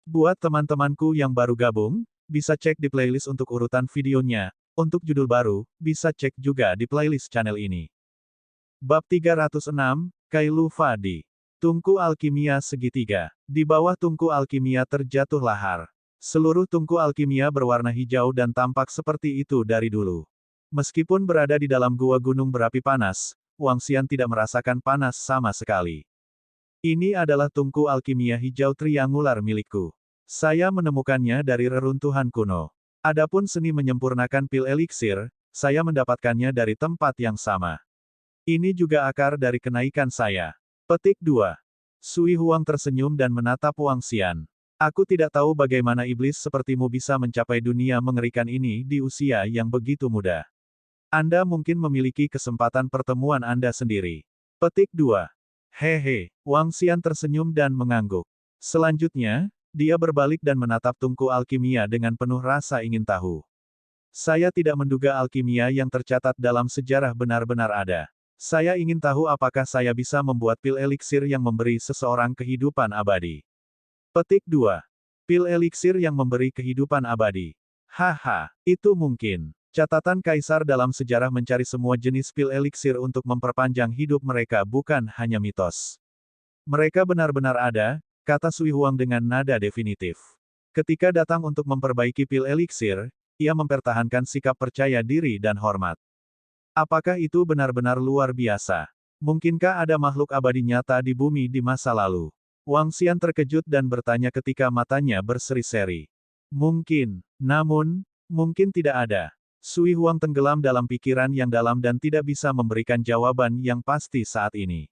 Buat teman-temanku yang baru gabung, bisa cek di playlist untuk urutan videonya. Untuk judul baru, bisa cek juga di playlist channel ini. Bab 306, Kailu Fadi. Tungku alkimia segitiga. Di bawah tungku alkimia terjatuh lahar. Seluruh tungku alkimia berwarna hijau dan tampak seperti itu dari dulu. Meskipun berada di dalam gua gunung berapi panas, Wang Xian tidak merasakan panas sama sekali. Ini adalah tungku alkimia hijau triangular milikku. Saya menemukannya dari reruntuhan kuno. Adapun seni menyempurnakan pil eliksir, saya mendapatkannya dari tempat yang sama. Ini juga akar dari kenaikan saya. Petik 2. Sui Huang tersenyum dan menatap Wang Xian. Aku tidak tahu bagaimana iblis sepertimu bisa mencapai dunia mengerikan ini di usia yang begitu muda. Anda mungkin memiliki kesempatan pertemuan Anda sendiri. Petik 2. Hehe, Wang Xian tersenyum dan mengangguk. Selanjutnya, dia berbalik dan menatap tungku alkimia dengan penuh rasa ingin tahu. Saya tidak menduga alkimia yang tercatat dalam sejarah benar-benar ada. Saya ingin tahu apakah saya bisa membuat pil eliksir yang memberi seseorang kehidupan abadi. Petik 2. Pil eliksir yang memberi kehidupan abadi. Haha, itu mungkin. Catatan kaisar dalam sejarah mencari semua jenis pil eliksir untuk memperpanjang hidup mereka bukan hanya mitos. Mereka benar-benar ada, kata Sui Huang dengan nada definitif. Ketika datang untuk memperbaiki pil eliksir, ia mempertahankan sikap percaya diri dan hormat. Apakah itu benar-benar luar biasa? Mungkinkah ada makhluk abadi nyata di bumi di masa lalu? Wang Xian terkejut dan bertanya ketika matanya berseri-seri. Mungkin, namun, mungkin tidak ada. Sui Huang tenggelam dalam pikiran yang dalam dan tidak bisa memberikan jawaban yang pasti saat ini.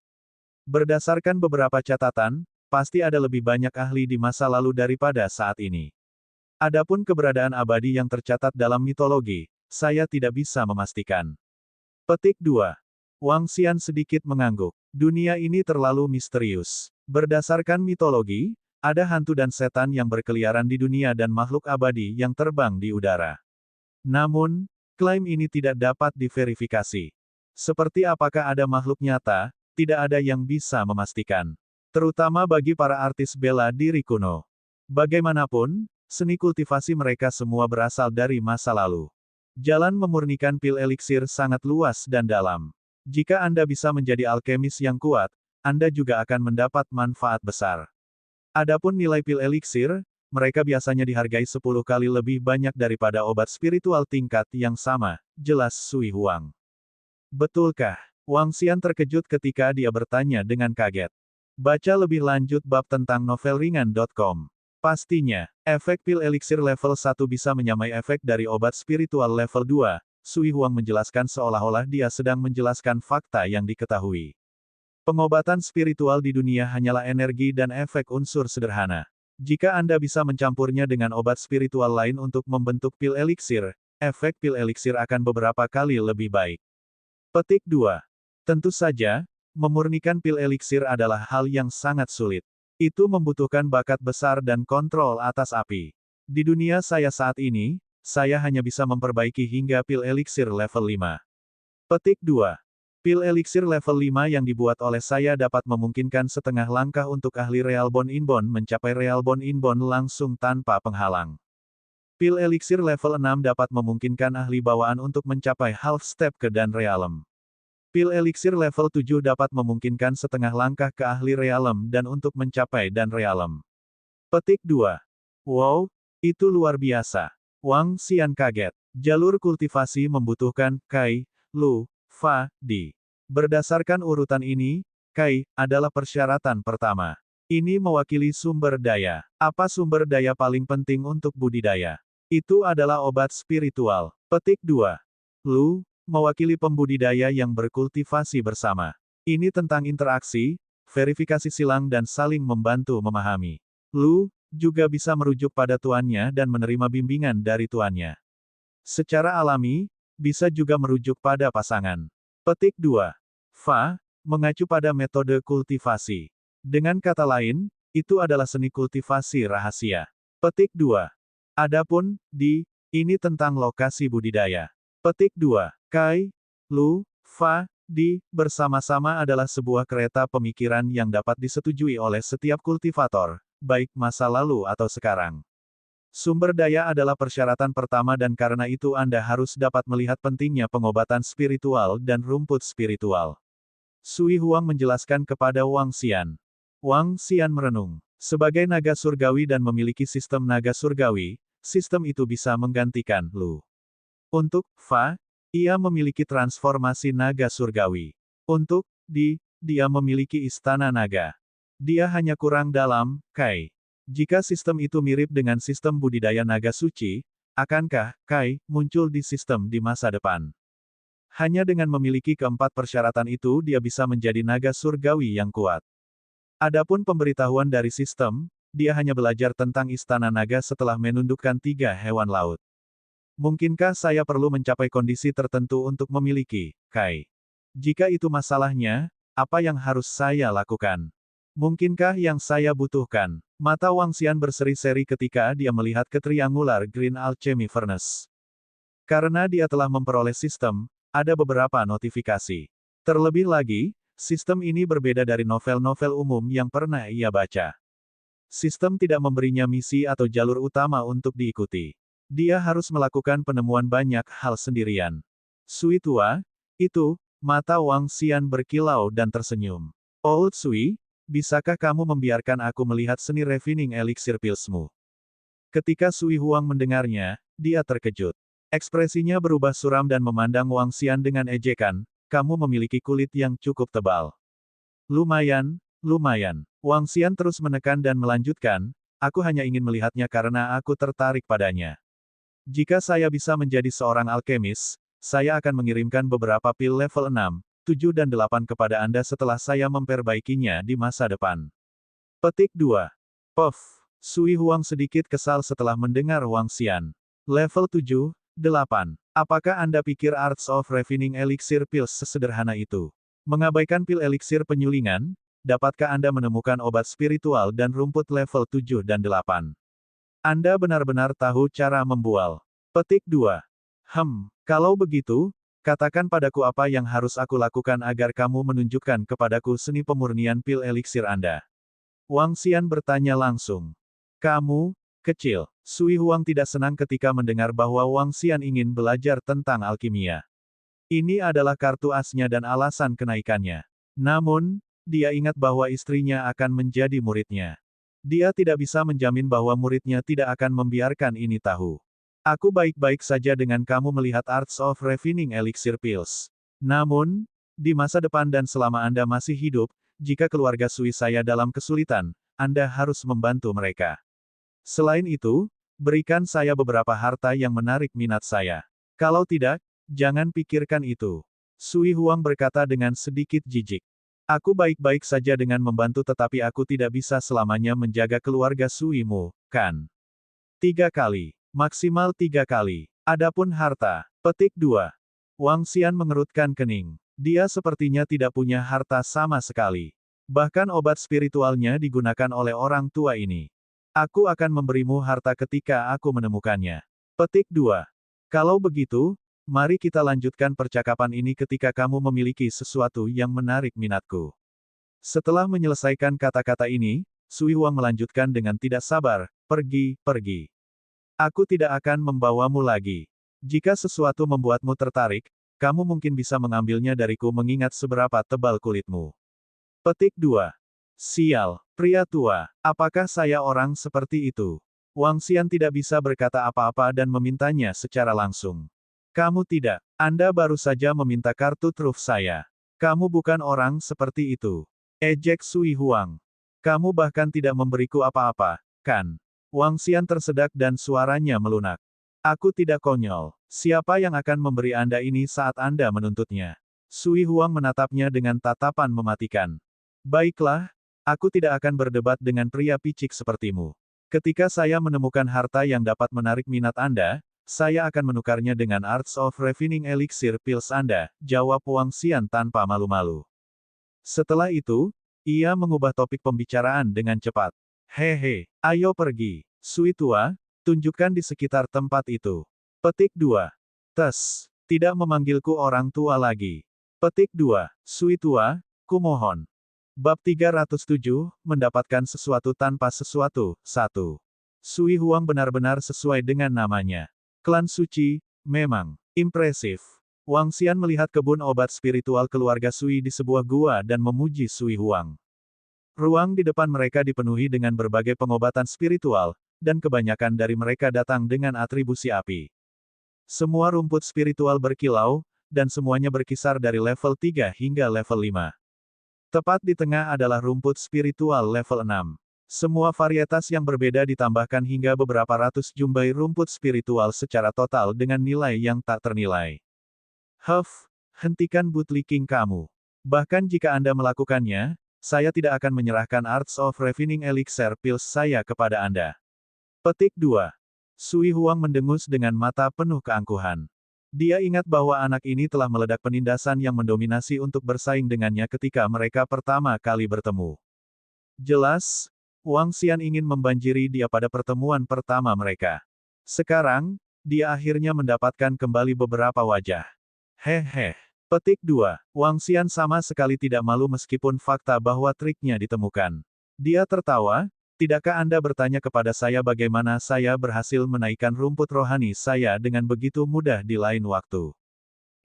Berdasarkan beberapa catatan, pasti ada lebih banyak ahli di masa lalu daripada saat ini. Adapun keberadaan abadi yang tercatat dalam mitologi, saya tidak bisa memastikan. Petik 2. Wang Xian sedikit mengangguk. Dunia ini terlalu misterius. Berdasarkan mitologi, ada hantu dan setan yang berkeliaran di dunia dan makhluk abadi yang terbang di udara. Namun, klaim ini tidak dapat diverifikasi. Seperti apakah ada makhluk nyata, tidak ada yang bisa memastikan. Terutama bagi para artis bela diri kuno. Bagaimanapun, seni kultivasi mereka semua berasal dari masa lalu. Jalan memurnikan pil eliksir sangat luas dan dalam. Jika Anda bisa menjadi alkemis yang kuat, Anda juga akan mendapat manfaat besar. Adapun nilai pil eliksir, mereka biasanya dihargai 10 kali lebih banyak daripada obat spiritual tingkat yang sama, jelas Sui Huang. Betulkah? Wang Xian terkejut ketika dia bertanya dengan kaget. Baca lebih lanjut bab tentang novelringan.com. Pastinya, efek pil eliksir level 1 bisa menyamai efek dari obat spiritual level 2, Sui Huang menjelaskan seolah-olah dia sedang menjelaskan fakta yang diketahui. Pengobatan spiritual di dunia hanyalah energi dan efek unsur sederhana. Jika Anda bisa mencampurnya dengan obat spiritual lain untuk membentuk pil eliksir, efek pil eliksir akan beberapa kali lebih baik. Petik 2. Tentu saja, memurnikan pil eliksir adalah hal yang sangat sulit. Itu membutuhkan bakat besar dan kontrol atas api. Di dunia saya saat ini, saya hanya bisa memperbaiki hingga pil eliksir level 5. Petik 2. Pil eliksir level 5 yang dibuat oleh saya dapat memungkinkan setengah langkah untuk ahli Realbon Inbon mencapai Realbon Inbon langsung tanpa penghalang. Pil eliksir level 6 dapat memungkinkan ahli bawaan untuk mencapai half step ke Dan Realm. Pil eliksir level 7 dapat memungkinkan setengah langkah ke ahli Realm dan untuk mencapai Dan Realm. Petik 2. Wow, itu luar biasa. Wang Xian kaget. Jalur kultivasi membutuhkan Kai, Lu, Fa, Di. Berdasarkan urutan ini, Kai adalah persyaratan pertama. Ini mewakili sumber daya. Apa sumber daya paling penting untuk budidaya? Itu adalah obat spiritual. Petik 2. Lu mewakili pembudidaya yang berkultivasi bersama. Ini tentang interaksi, verifikasi silang dan saling membantu memahami. Lu juga bisa merujuk pada tuannya dan menerima bimbingan dari tuannya. Secara alami, bisa juga merujuk pada pasangan. Petik 2. Fa mengacu pada metode kultivasi. Dengan kata lain, itu adalah seni kultivasi rahasia. Petik 2. Adapun Di, ini tentang lokasi budidaya. Petik 2. Kai, Lu, Fa, Di, bersama-sama adalah sebuah kereta pemikiran yang dapat disetujui oleh setiap kultivator, baik masa lalu atau sekarang. Sumber daya adalah persyaratan pertama dan karena itu Anda harus dapat melihat pentingnya pengobatan spiritual dan rumput spiritual. Sui Huang menjelaskan kepada Wang Xian. Wang Xian merenung. Sebagai naga surgawi dan memiliki sistem naga surgawi, sistem itu bisa menggantikan Lu. Untuk Fa, ia memiliki transformasi naga surgawi. Untuk dia memiliki istana naga. Dia hanya kurang dalam, Kai. Jika sistem itu mirip dengan sistem budidaya naga suci, akankah Kai muncul di sistem di masa depan? Hanya dengan memiliki keempat persyaratan itu dia bisa menjadi naga surgawi yang kuat. Adapun pemberitahuan dari sistem, dia hanya belajar tentang istana naga setelah menundukkan 3 hewan laut. Mungkinkah saya perlu mencapai kondisi tertentu untuk memiliki Kai? Jika itu masalahnya, apa yang harus saya lakukan? Mungkinkah yang saya butuhkan? Mata Wang Xian berseri-seri ketika dia melihat ke Triangular Green Alchemy Furnace. Karena dia telah memperoleh sistem, ada beberapa notifikasi. Terlebih lagi, sistem ini berbeda dari novel-novel umum yang pernah ia baca. Sistem tidak memberinya misi atau jalur utama untuk diikuti. Dia harus melakukan penemuan banyak hal sendirian. Sui tua, itu, mata Wang Xian berkilau dan tersenyum. Old Sui, bisakah kamu membiarkan aku melihat seni refining elixir pillsmu? Ketika Sui Huang mendengarnya, dia terkejut. Ekspresinya berubah suram dan memandang Wang Xian dengan ejekan, kamu memiliki kulit yang cukup tebal. Lumayan, lumayan. Wang Xian terus menekan dan melanjutkan, aku hanya ingin melihatnya karena aku tertarik padanya. Jika saya bisa menjadi seorang alkemis, saya akan mengirimkan beberapa pil level 6, 7 dan 8 kepada Anda setelah saya memperbaikinya di masa depan. Petik 2. Puff. Sui Huang sedikit kesal setelah mendengar Wang Xian. Level 7, 8. Apakah Anda pikir Arts of Refining Elixir Pills sesederhana itu? Mengabaikan pil elixir penyulingan, dapatkah Anda menemukan obat spiritual dan rumput level 7 dan 8? Anda benar-benar tahu cara membual. Petik 2. Kalau begitu, katakan padaku apa yang harus aku lakukan agar kamu menunjukkan kepadaku seni pemurnian pil eliksir Anda. Wang Xian bertanya langsung. Kamu, kecil. Sui Huang tidak senang ketika mendengar bahwa Wang Xian ingin belajar tentang alkimia. Ini adalah kartu asnya dan alasan kenaikannya. Namun, dia ingat bahwa istrinya akan menjadi muridnya. Dia tidak bisa menjamin bahwa muridnya tidak akan membiarkan ini tahu. Aku baik-baik saja dengan kamu melihat Arts of Refining Elixir Pills. Namun, di masa depan dan selama Anda masih hidup, jika keluarga Sui saya dalam kesulitan, Anda harus membantu mereka. Selain itu, berikan saya beberapa harta yang menarik minat saya. Kalau tidak, jangan pikirkan itu. Sui Huang berkata dengan sedikit jijik. Aku baik-baik saja dengan membantu tetapi aku tidak bisa selamanya menjaga keluarga Sui-mu, kan? 3 kali. Maksimal 3 kali. Adapun harta. Petik 2. Wang Xian mengerutkan kening. Dia sepertinya tidak punya harta sama sekali. Bahkan obat spiritualnya digunakan oleh orang tua ini. Aku akan memberimu harta ketika aku menemukannya. Petik 2. Kalau begitu, mari kita lanjutkan percakapan ini ketika kamu memiliki sesuatu yang menarik minatku. Setelah menyelesaikan kata-kata ini, Sui Huang melanjutkan dengan tidak sabar, pergi. Aku tidak akan membawamu lagi. Jika sesuatu membuatmu tertarik, kamu mungkin bisa mengambilnya dariku mengingat seberapa tebal kulitmu. Petik 2. Sial, pria tua, apakah saya orang seperti itu? Wang Xian tidak bisa berkata apa-apa dan memintanya secara langsung. Kamu tidak. Anda baru saja meminta kartu truf saya. Kamu bukan orang seperti itu. Ejek Sui Huang. Kamu bahkan tidak memberiku apa-apa, kan? Wang Xian tersedak dan suaranya melunak. Aku tidak konyol. Siapa yang akan memberi Anda ini saat Anda menuntutnya? Sui Huang menatapnya dengan tatapan mematikan. Baiklah, aku tidak akan berdebat dengan pria picik sepertimu. Ketika saya menemukan harta yang dapat menarik minat Anda, saya akan menukarnya dengan Arts of Refining Elixir Pills Anda, jawab Wang Xian tanpa malu-malu. Setelah itu, ia mengubah topik pembicaraan dengan cepat. Hehe, ayo pergi. Sui tua, tunjukkan di sekitar tempat itu. Petik 2. Tidak memanggilku orang tua lagi. Petik 2. Sui tua, kumohon. Bab 307, mendapatkan sesuatu tanpa sesuatu. 1. Sui Huang benar-benar sesuai dengan namanya. Klan suci, memang impresif. Wang Xian melihat kebun obat spiritual keluarga Sui di sebuah gua dan memuji Sui Huang. Ruang di depan mereka dipenuhi dengan berbagai pengobatan spiritual, dan kebanyakan dari mereka datang dengan atribusi api. Semua rumput spiritual berkilau, dan semuanya berkisar dari level 3 hingga level 5. Tepat di tengah adalah rumput spiritual level 6. Semua varietas yang berbeda ditambahkan hingga beberapa ratus jumbai rumput spiritual secara total dengan nilai yang tak ternilai. Hentikan bootlicking kamu. Bahkan jika Anda melakukannya, saya tidak akan menyerahkan Arts of Refining Elixir Pills saya kepada Anda. Petik 2. Sui Huang mendengus dengan mata penuh keangkuhan. Dia ingat bahwa anak ini telah meledak penindasan yang mendominasi untuk bersaing dengannya ketika mereka pertama kali bertemu. Jelas, Wang Xian ingin membanjiri dia pada pertemuan pertama mereka. Sekarang, dia akhirnya mendapatkan kembali beberapa wajah. Hehe. Petik 2. Wang Xian sama sekali tidak malu meskipun fakta bahwa triknya ditemukan. Dia tertawa, tidakkah Anda bertanya kepada saya bagaimana saya berhasil menaikkan rumput rohani saya dengan begitu mudah di lain waktu?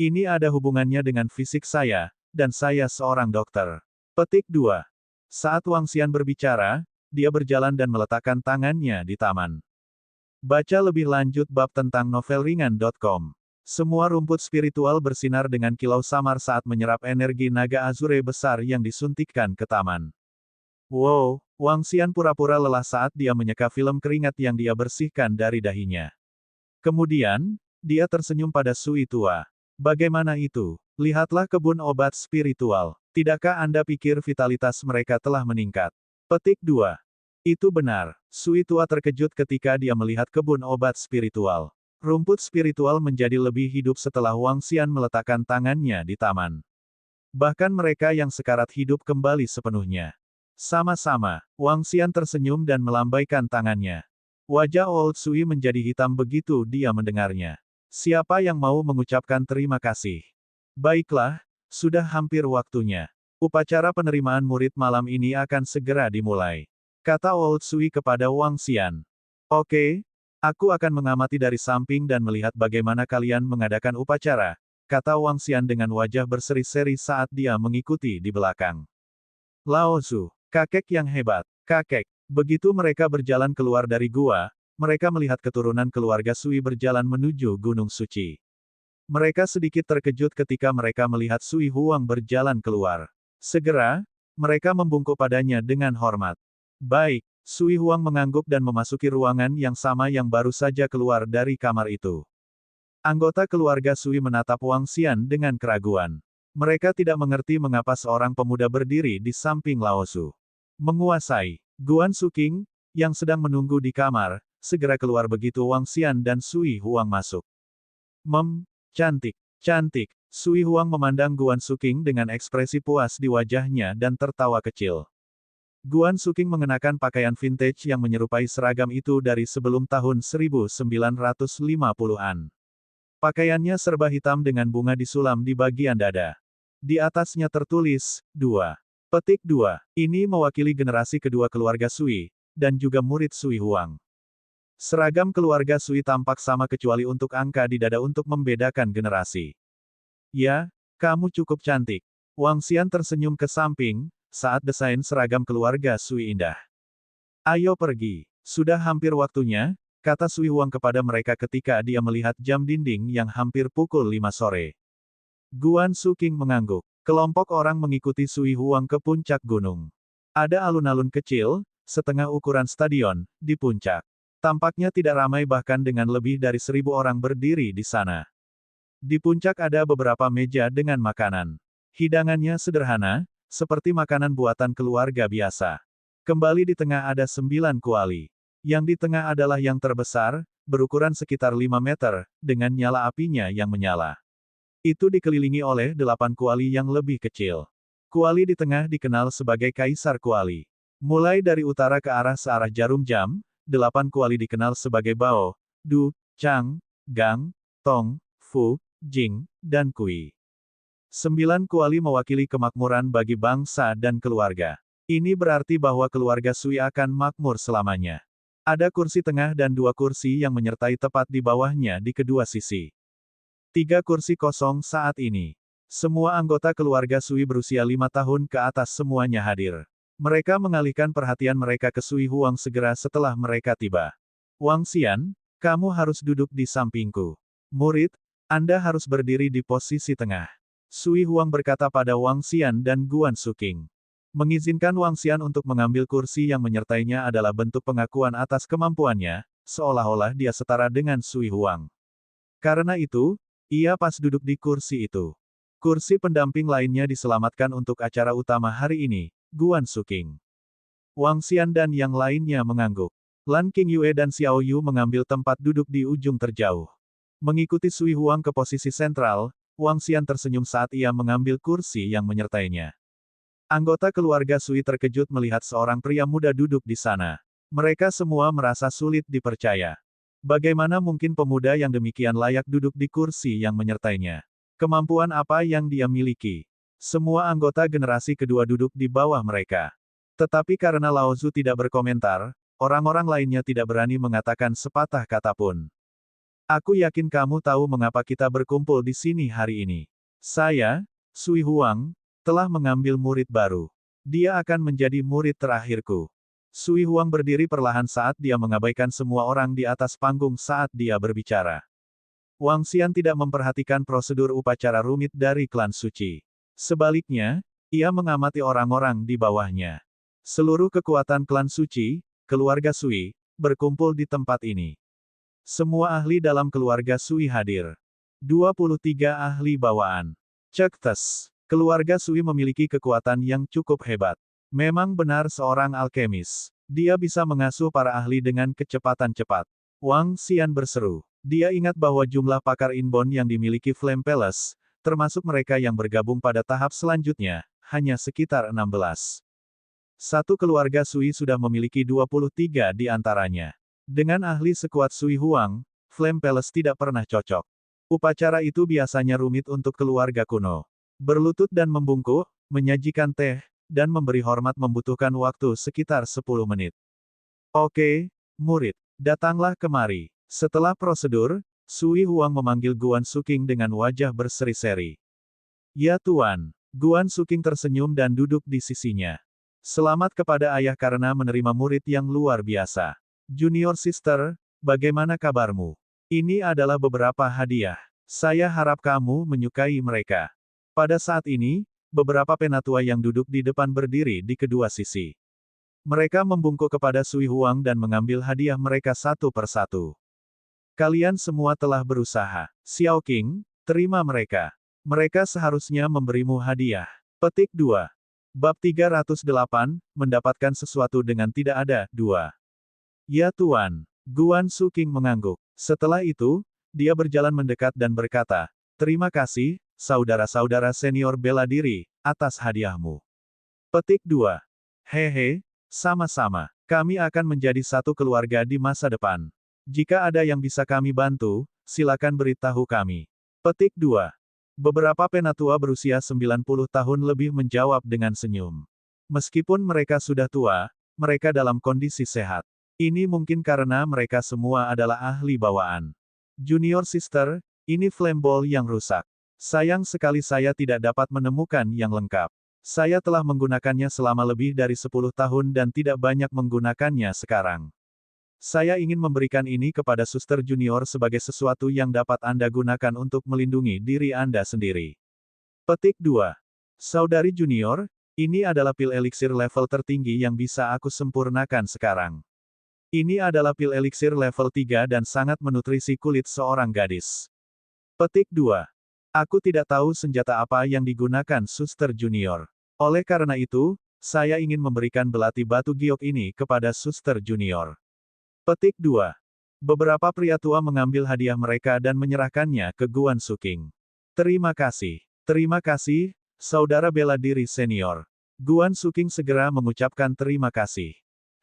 Ini ada hubungannya dengan fisik saya, dan saya seorang dokter. Petik 2. Saat Wang Xian berbicara, dia berjalan dan meletakkan tangannya di taman. Baca lebih lanjut bab tentang novelringan.com. Semua rumput spiritual bersinar dengan kilau samar saat menyerap energi naga azure besar yang disuntikkan ke taman. Wow, Wang Xian pura-pura lelah saat dia menyeka film keringat yang dia bersihkan dari dahinya. Kemudian, dia tersenyum pada Sui tua. Bagaimana itu? Lihatlah kebun obat spiritual. Tidakkah Anda pikir vitalitas mereka telah meningkat? Petik 2. Itu benar. Sui tua terkejut ketika dia melihat kebun obat spiritual. Rumput spiritual menjadi lebih hidup setelah Wang Xian meletakkan tangannya di taman. Bahkan mereka yang sekarat hidup kembali sepenuhnya. Sama-sama, Wang Xian tersenyum dan melambaikan tangannya. Wajah Old Sui menjadi hitam begitu dia mendengarnya. Siapa yang mau mengucapkan terima kasih? Baiklah, sudah hampir waktunya. Upacara penerimaan murid malam ini akan segera dimulai. Kata Old Sui kepada Wang Xian. Oke, aku akan mengamati dari samping dan melihat bagaimana kalian mengadakan upacara, kata Wang Xian dengan wajah berseri-seri saat dia mengikuti di belakang. Lao Zu, kakek yang hebat, kakek. Begitu mereka berjalan keluar dari gua, mereka melihat keturunan keluarga Sui berjalan menuju Gunung Suci. Mereka sedikit terkejut ketika mereka melihat Sui Huang berjalan keluar. Segera, mereka membungkuk padanya dengan hormat. Baik, Sui Huang mengangguk dan memasuki ruangan yang sama yang baru saja keluar dari kamar itu. Anggota keluarga Sui menatap Wang Xian dengan keraguan. Mereka tidak mengerti mengapa seorang pemuda berdiri di samping Lao Su. Menguasai. Guan Suking, yang sedang menunggu di kamar, segera keluar begitu Wang Xian dan Sui Huang masuk. Cantik, cantik. Sui Huang memandang Guan Suking dengan ekspresi puas di wajahnya dan tertawa kecil. Guan Suking mengenakan pakaian vintage yang menyerupai seragam itu dari sebelum tahun 1950-an. Pakaiannya serba hitam dengan bunga disulam di bagian dada. Di atasnya tertulis, 2. Petik 2. Ini mewakili generasi kedua keluarga Sui, dan juga murid Sui Huang. Seragam keluarga Sui tampak sama kecuali untuk angka di dada untuk membedakan generasi. Ya, kamu cukup cantik. Wang Xian tersenyum ke samping, saat desain seragam keluarga Sui indah. Ayo pergi. Sudah hampir waktunya, kata Sui Huang kepada mereka ketika dia melihat jam dinding yang hampir pukul 5 sore. Guan Suking mengangguk. Kelompok orang mengikuti Sui Huang ke puncak gunung. Ada alun-alun kecil, setengah ukuran stadion, di puncak. Tampaknya tidak ramai bahkan dengan lebih dari 1.000 orang berdiri di sana. Di puncak ada beberapa meja dengan makanan. Hidangannya sederhana, seperti makanan buatan keluarga biasa. Kembali di tengah ada 9 kuali. Yang di tengah adalah yang terbesar, berukuran sekitar 5 meter, dengan nyala apinya yang menyala. Itu dikelilingi oleh 8 kuali yang lebih kecil. Kuali di tengah dikenal sebagai Kaisar Kuali. Mulai dari utara ke arah searah jarum jam, 8 kuali dikenal sebagai Bao, Du, Chang, Gang, Tong, Fu, Jing, dan Kui. 9 kuali mewakili kemakmuran bagi bangsa dan keluarga. Ini berarti bahwa keluarga Sui akan makmur selamanya. Ada kursi tengah dan 2 kursi yang menyertai tepat di bawahnya di kedua sisi. 3 kursi kosong saat ini. Semua anggota keluarga Sui berusia 5 tahun ke atas semuanya hadir. Mereka mengalihkan perhatian mereka ke Sui Huang segera setelah mereka tiba. Wang Xian, kamu harus duduk di sampingku. Murid, Anda harus berdiri di posisi tengah. Sui Huang berkata pada Wang Xian dan Guan Suking. Mengizinkan Wang Xian untuk mengambil kursi yang menyertainya adalah bentuk pengakuan atas kemampuannya, seolah-olah dia setara dengan Sui Huang. Karena itu, ia pas duduk di kursi itu. Kursi pendamping lainnya diselamatkan untuk acara utama hari ini, Guan Suking. Wang Xian dan yang lainnya mengangguk. Lan Qingyue dan Xiao Yu mengambil tempat duduk di ujung terjauh. Mengikuti Sui Huang ke posisi sentral, Wang Xian tersenyum saat ia mengambil kursi yang menyertainya. Anggota keluarga Sui terkejut melihat seorang pria muda duduk di sana. Mereka semua merasa sulit dipercaya. Bagaimana mungkin pemuda yang demikian layak duduk di kursi yang menyertainya? Kemampuan apa yang dia miliki? Semua anggota generasi kedua duduk di bawah mereka. Tetapi karena Lao Zu tidak berkomentar, orang-orang lainnya tidak berani mengatakan sepatah kata pun. Aku yakin kamu tahu mengapa kita berkumpul di sini hari ini. Saya, Sui Huang, telah mengambil murid baru. Dia akan menjadi murid terakhirku. Sui Huang berdiri perlahan saat dia mengabaikan semua orang di atas panggung saat dia berbicara. Wang Xian tidak memperhatikan prosedur upacara rumit dari klan suci. Sebaliknya, ia mengamati orang-orang di bawahnya. Seluruh kekuatan klan suci, keluarga Sui, berkumpul di tempat ini. Semua ahli dalam keluarga Sui hadir. 23 ahli bawaan. Cek tes. Keluarga Sui memiliki kekuatan yang cukup hebat. Memang benar seorang alkemis. Dia bisa mengasuh para ahli dengan kecepatan cepat. Wang Xian berseru. Dia ingat bahwa jumlah pakar inbound yang dimiliki Flame Palace, termasuk mereka yang bergabung pada tahap selanjutnya, hanya sekitar 16. Satu keluarga Sui sudah memiliki 23 di antaranya. Dengan ahli sekuat Sui Huang, Flame Palace tidak pernah cocok. Upacara itu biasanya rumit untuk keluarga kuno. Berlutut dan membungkuk, menyajikan teh, dan memberi hormat membutuhkan waktu sekitar 10 menit. Oke, murid, datanglah kemari. Setelah prosedur, Sui Huang memanggil Guan Suking dengan wajah berseri-seri. Ya Tuan, Guan Suking tersenyum dan duduk di sisinya. Selamat kepada ayah karena menerima murid yang luar biasa. Junior Sister, bagaimana kabarmu? Ini adalah beberapa hadiah. Saya harap kamu menyukai mereka. Pada saat ini, beberapa penatua yang duduk di depan berdiri di kedua sisi. Mereka membungkuk kepada Sui Huang dan mengambil hadiah mereka satu persatu. Kalian semua telah berusaha. Xiao Qing, terima mereka. Mereka seharusnya memberimu hadiah. Petik 2. Bab 308, mendapatkan sesuatu dengan tidak ada, 2. Ya Tuan, Guan Suking mengangguk. Setelah itu, dia berjalan mendekat dan berkata, terima kasih, saudara-saudara senior bela diri, atas hadiahmu. Petik 2. Hehe, sama-sama. Kami akan menjadi satu keluarga di masa depan. Jika ada yang bisa kami bantu, silakan beritahu kami. Petik 2. Beberapa penatua berusia 90 tahun lebih menjawab dengan senyum. Meskipun mereka sudah tua, mereka dalam kondisi sehat. Ini mungkin karena mereka semua adalah ahli bawaan. Junior Sister, ini flame ball yang rusak. Sayang sekali saya tidak dapat menemukan yang lengkap. Saya telah menggunakannya selama lebih dari 10 tahun dan tidak banyak menggunakannya sekarang. Saya ingin memberikan ini kepada Suster Junior sebagai sesuatu yang dapat Anda gunakan untuk melindungi diri Anda sendiri. Petik 2. Saudari Junior, ini adalah pil eliksir level tertinggi yang bisa aku sempurnakan sekarang. Ini adalah pil eliksir level 3 dan sangat menutrisi kulit seorang gadis. Petik 2. Aku tidak tahu senjata apa yang digunakan Suster Junior. Oleh karena itu, saya ingin memberikan belati batu giok ini kepada Suster Junior. Petik 2. Beberapa pria tua mengambil hadiah mereka dan menyerahkannya ke Guan Suking. Terima kasih. Terima kasih, saudara bela diri senior. Guan Suking segera mengucapkan terima kasih.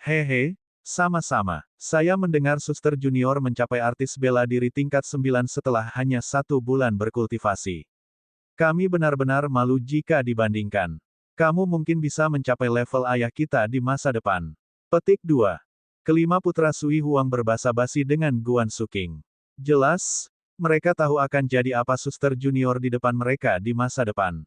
Hehe. Sama-sama. Saya mendengar Suster Junior mencapai artis bela diri tingkat 9 setelah hanya 1 bulan berkultivasi. Kami benar-benar malu jika dibandingkan. Kamu mungkin bisa mencapai level ayah kita di masa depan. Petik 2. Kelima putra Sui Huang berbasa-basi dengan Guan Suking. Jelas, mereka tahu akan jadi apa suster junior di depan mereka di masa depan.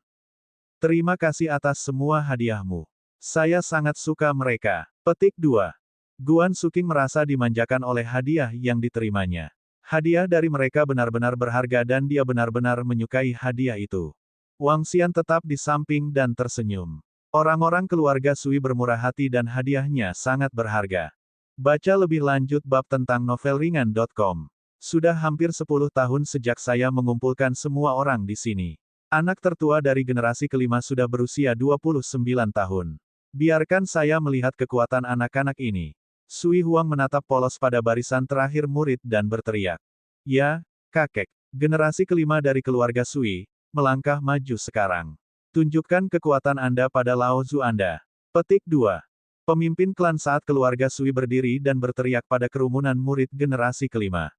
Terima kasih atas semua hadiahmu. Saya sangat suka mereka. Petik 2. Guan Suking merasa dimanjakan oleh hadiah yang diterimanya. Hadiah dari mereka benar-benar berharga dan dia benar-benar menyukai hadiah itu. Wang Xian tetap di samping dan tersenyum. Orang-orang keluarga Sui bermurah hati dan hadiahnya sangat berharga. Baca lebih lanjut bab tentang novelringan.com. Sudah hampir 10 tahun sejak saya mengumpulkan semua orang di sini. Anak tertua dari generasi kelima sudah berusia 29 tahun. Biarkan saya melihat kekuatan anak-anak ini. Sui Huang menatap polos pada barisan terakhir murid dan berteriak. Ya, kakek. Generasi kelima dari keluarga Sui, melangkah maju sekarang. Tunjukkan kekuatan Anda pada Lao Zu Anda. Petik 2. Pemimpin klan saat keluarga Sui berdiri dan berteriak pada kerumunan murid generasi kelima.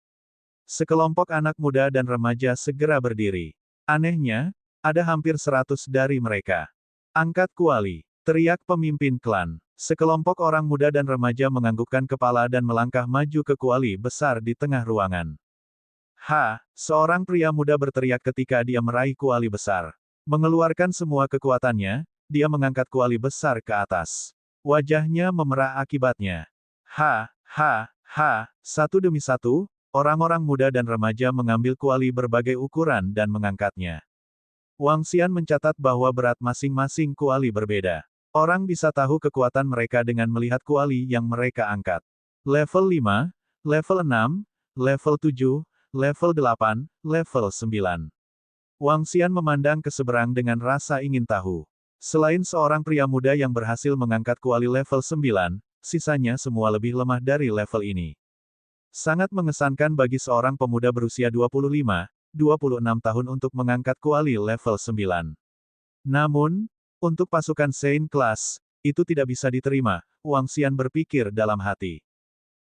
Sekelompok anak muda dan remaja segera berdiri. Anehnya, ada hampir 100 dari mereka. Angkat kuali, teriak pemimpin klan. Sekelompok orang muda dan remaja menganggukkan kepala dan melangkah maju ke kuali besar di tengah ruangan. Seorang pria muda berteriak ketika dia meraih kuali besar. Mengeluarkan semua kekuatannya, dia mengangkat kuali besar ke atas. Wajahnya memerah akibatnya. Satu demi satu, orang-orang muda dan remaja mengambil kuali berbagai ukuran dan mengangkatnya. Wang Xian mencatat bahwa berat masing-masing kuali berbeda. Orang bisa tahu kekuatan mereka dengan melihat kuali yang mereka angkat. Level 5, level 6, level 7, level 8, level 9. Wang Xian memandang ke seberang dengan rasa ingin tahu. Selain seorang pria muda yang berhasil mengangkat kuali level 9, sisanya semua lebih lemah dari level ini. Sangat mengesankan bagi seorang pemuda berusia 25, 26 tahun untuk mengangkat kuali level 9. Namun, untuk pasukan Saint Class, itu tidak bisa diterima, Wang Xian berpikir dalam hati.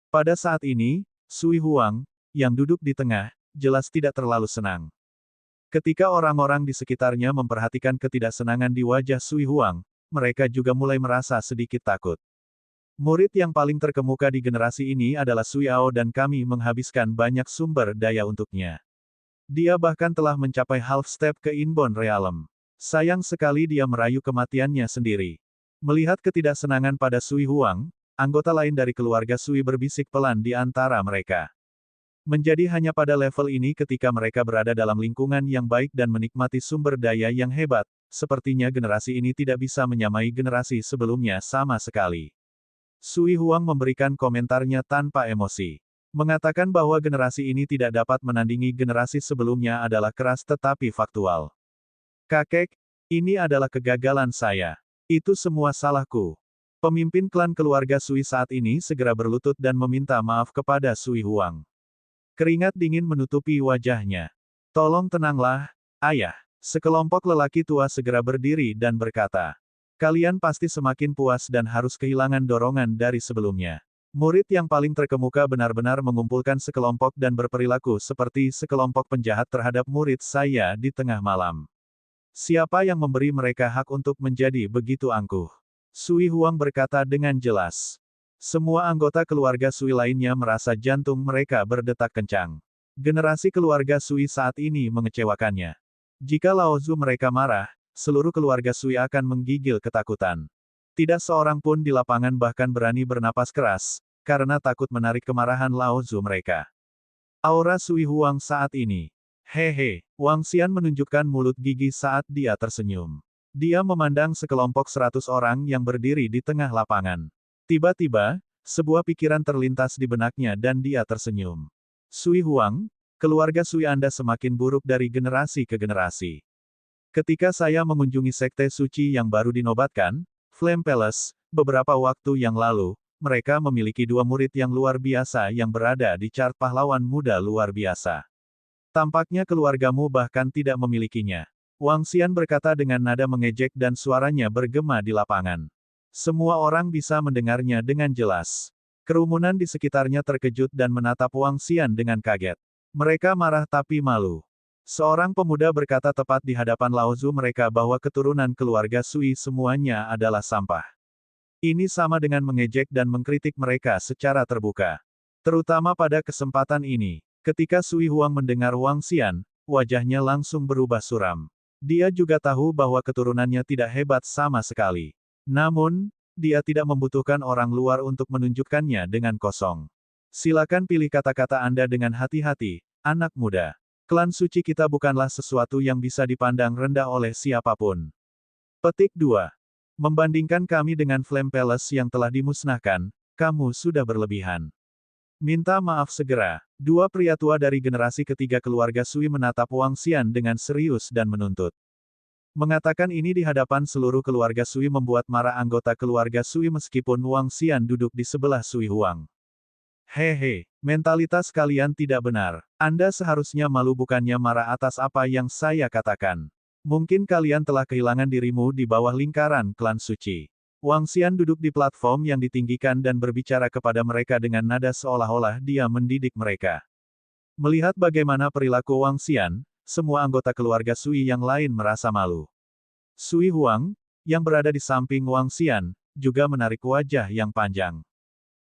Pada saat ini, Sui Huang, yang duduk di tengah, jelas tidak terlalu senang. Ketika orang-orang di sekitarnya memperhatikan ketidaksenangan di wajah Sui Huang, mereka juga mulai merasa sedikit takut. Murid yang paling terkemuka di generasi ini adalah Sui Ao dan kami menghabiskan banyak sumber daya untuknya. Dia bahkan telah mencapai half step ke Inborn Realm. Sayang sekali dia merayu kematiannya sendiri. Melihat ketidaksenangan pada Sui Huang, anggota lain dari keluarga Sui berbisik pelan di antara mereka. Menjadi hanya pada level ini ketika mereka berada dalam lingkungan yang baik dan menikmati sumber daya yang hebat, sepertinya generasi ini tidak bisa menyamai generasi sebelumnya sama sekali. Sui Huang memberikan komentarnya tanpa emosi. Mengatakan bahwa generasi ini tidak dapat menandingi generasi sebelumnya adalah keras tetapi faktual. Kakek, ini adalah kegagalan saya. Itu semua salahku. Pemimpin klan keluarga Sui saat ini segera berlutut dan meminta maaf kepada Sui Huang. Keringat dingin menutupi wajahnya. Tolong tenanglah, ayah. Sekelompok lelaki tua segera berdiri dan berkata. Kalian pasti semakin puas dan harus kehilangan dorongan dari sebelumnya. Murid yang paling terkemuka benar-benar mengumpulkan sekelompok dan berperilaku seperti sekelompok penjahat terhadap murid saya di tengah malam. Siapa yang memberi mereka hak untuk menjadi begitu angkuh? Sui Huang berkata dengan jelas. Semua anggota keluarga Sui lainnya merasa jantung mereka berdetak kencang. Generasi keluarga Sui saat ini mengecewakannya. Jika Lao Zu mereka marah, seluruh keluarga Sui akan menggigil ketakutan. Tidak seorang pun di lapangan bahkan berani bernapas keras, karena takut menarik kemarahan Lao Zu mereka. Aura Sui Huang saat ini. Wang Xian menunjukkan mulut gigi saat dia tersenyum. Dia memandang sekelompok 100 orang yang berdiri di tengah lapangan. Tiba-tiba, sebuah pikiran terlintas di benaknya dan dia tersenyum. Sui Huang, keluarga Sui Anda semakin buruk dari generasi ke generasi. Ketika saya mengunjungi sekte suci yang baru dinobatkan, Flame Palace, beberapa waktu yang lalu, mereka memiliki 2 murid yang luar biasa yang berada di chart pahlawan muda luar biasa. Tampaknya keluargamu bahkan tidak memilikinya. Wang Xian berkata dengan nada mengejek dan suaranya bergema di lapangan. Semua orang bisa mendengarnya dengan jelas. Kerumunan di sekitarnya terkejut dan menatap Wang Xian dengan kaget. Mereka marah tapi malu. Seorang pemuda berkata tepat di hadapan Laozu mereka bahwa keturunan keluarga Sui semuanya adalah sampah. Ini sama dengan mengejek dan mengkritik mereka secara terbuka. Terutama pada kesempatan ini, ketika Sui Huang mendengar Wang Xian, wajahnya langsung berubah suram. Dia juga tahu bahwa keturunannya tidak hebat sama sekali. Namun, dia tidak membutuhkan orang luar untuk menunjukkannya dengan kosong. Silakan pilih kata-kata Anda dengan hati-hati, anak muda. Klan suci kita bukanlah sesuatu yang bisa dipandang rendah oleh siapapun. Petik 2. Membandingkan kami dengan Flame Palace yang telah dimusnahkan, kamu sudah berlebihan. Minta maaf segera. Dua pria tua dari generasi ketiga keluarga Sui menatap Wang Xian dengan serius dan menuntut. Mengatakan ini di hadapan seluruh keluarga Sui membuat marah anggota keluarga Sui meskipun Wang Xian duduk di sebelah Sui Huang. Hehe, mentalitas kalian tidak benar. Anda seharusnya malu bukannya marah atas apa yang saya katakan. Mungkin kalian telah kehilangan dirimu di bawah lingkaran klan suci. Wang Xian duduk di platform yang ditinggikan dan berbicara kepada mereka dengan nada seolah-olah dia mendidik mereka. Melihat bagaimana perilaku Wang Xian, semua anggota keluarga Sui yang lain merasa malu. Sui Huang, yang berada di samping Wang Xian, juga menarik wajah yang panjang.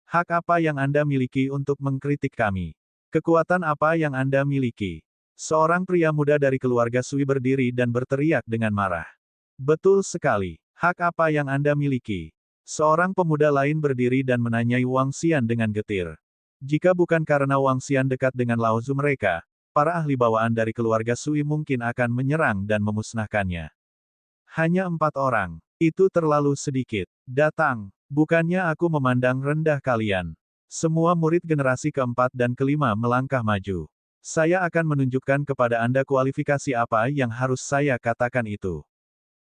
Hak apa yang Anda miliki untuk mengkritik kami? Kekuatan apa yang Anda miliki? Seorang pria muda dari keluarga Sui berdiri dan berteriak dengan marah. Betul sekali. Hak apa yang Anda miliki? Seorang pemuda lain berdiri dan menanyai Wang Xian dengan getir. Jika bukan karena Wang Xian dekat dengan Laozu mereka, para ahli bawaan dari keluarga Sui mungkin akan menyerang dan memusnahkannya. Hanya 4 orang. Itu terlalu sedikit. Datang. Bukannya aku memandang rendah kalian. Semua murid generasi keempat dan kelima melangkah maju. Saya akan menunjukkan kepada Anda kualifikasi apa yang harus saya katakan itu.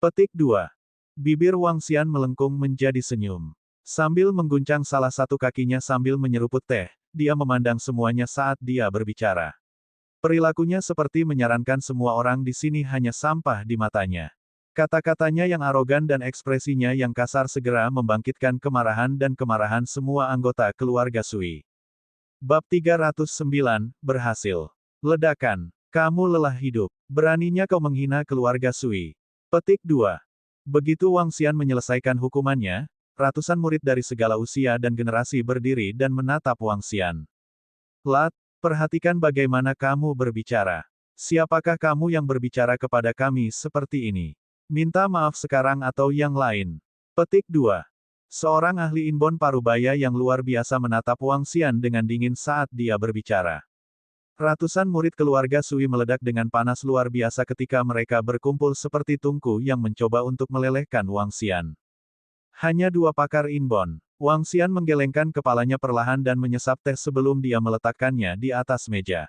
Petik 2. Bibir Wang Xian melengkung menjadi senyum. Sambil mengguncang salah satu kakinya sambil menyeruput teh, dia memandang semuanya saat dia berbicara. Perilakunya seperti menyarankan semua orang di sini hanya sampah di matanya. Kata-katanya yang arogan dan ekspresinya yang kasar segera membangkitkan kemarahan dan kemarahan semua anggota keluarga Sui. Bab 309, berhasil. Ledakan. Kamu lelah hidup. Beraninya kau menghina keluarga Sui. Petik 2. Begitu Wang Xian menyelesaikan hukumannya, ratusan murid dari segala usia dan generasi berdiri dan menatap Wang Xian. Lat, perhatikan bagaimana kamu berbicara. Siapakah kamu yang berbicara kepada kami seperti ini? Minta maaf sekarang atau yang lain. Petik 2. Seorang ahli inbon parubaya yang luar biasa menatap Wang Xian dengan dingin saat dia berbicara. Ratusan murid keluarga Sui meledak dengan panas luar biasa ketika mereka berkumpul seperti tungku yang mencoba untuk melelehkan Wang Xian. Hanya 2 pakar inbon. Wang Xian menggelengkan kepalanya perlahan dan menyesap teh sebelum dia meletakkannya di atas meja.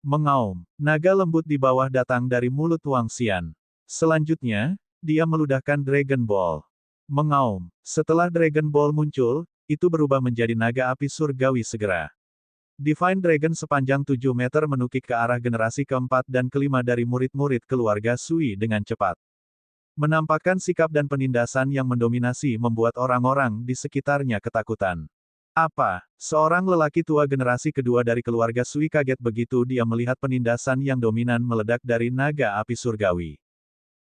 Mengaum. Naga lembut di bawah datang dari mulut Wang Xian. Selanjutnya, dia meludahkan Dragon Ball. Mengaum. Setelah Dragon Ball muncul, itu berubah menjadi naga api surgawi segera. Divine Dragon sepanjang 7 meter menukik ke arah generasi keempat dan kelima dari murid-murid keluarga Sui dengan cepat. Menampakkan sikap dan penindasan yang mendominasi membuat orang-orang di sekitarnya ketakutan. Apa? Seorang lelaki tua generasi kedua dari keluarga Sui kaget begitu dia melihat penindasan yang dominan meledak dari naga api surgawi.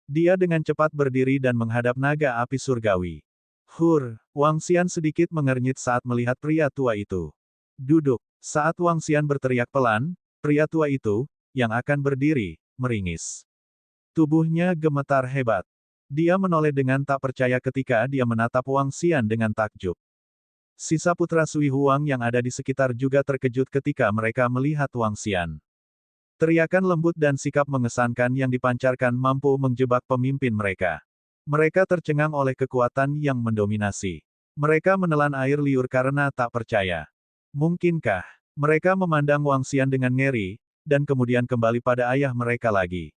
Dia dengan cepat berdiri dan menghadap naga api surgawi. Wang Xian sedikit mengernyit saat melihat pria tua itu. Duduk. Saat Wang Xian berteriak pelan, pria tua itu, yang akan berdiri, meringis. Tubuhnya gemetar hebat. Dia menoleh dengan tak percaya ketika dia menatap Wang Xian dengan takjub. Sisa putra Sui Huang yang ada di sekitar juga terkejut ketika mereka melihat Wang Xian. Teriakan lembut dan sikap mengesankan yang dipancarkan mampu menjebak pemimpin mereka. Mereka tercengang oleh kekuatan yang mendominasi. Mereka menelan air liur karena tak percaya. Mungkinkah mereka memandang Wang Xian dengan ngeri, dan kemudian kembali pada ayah mereka lagi?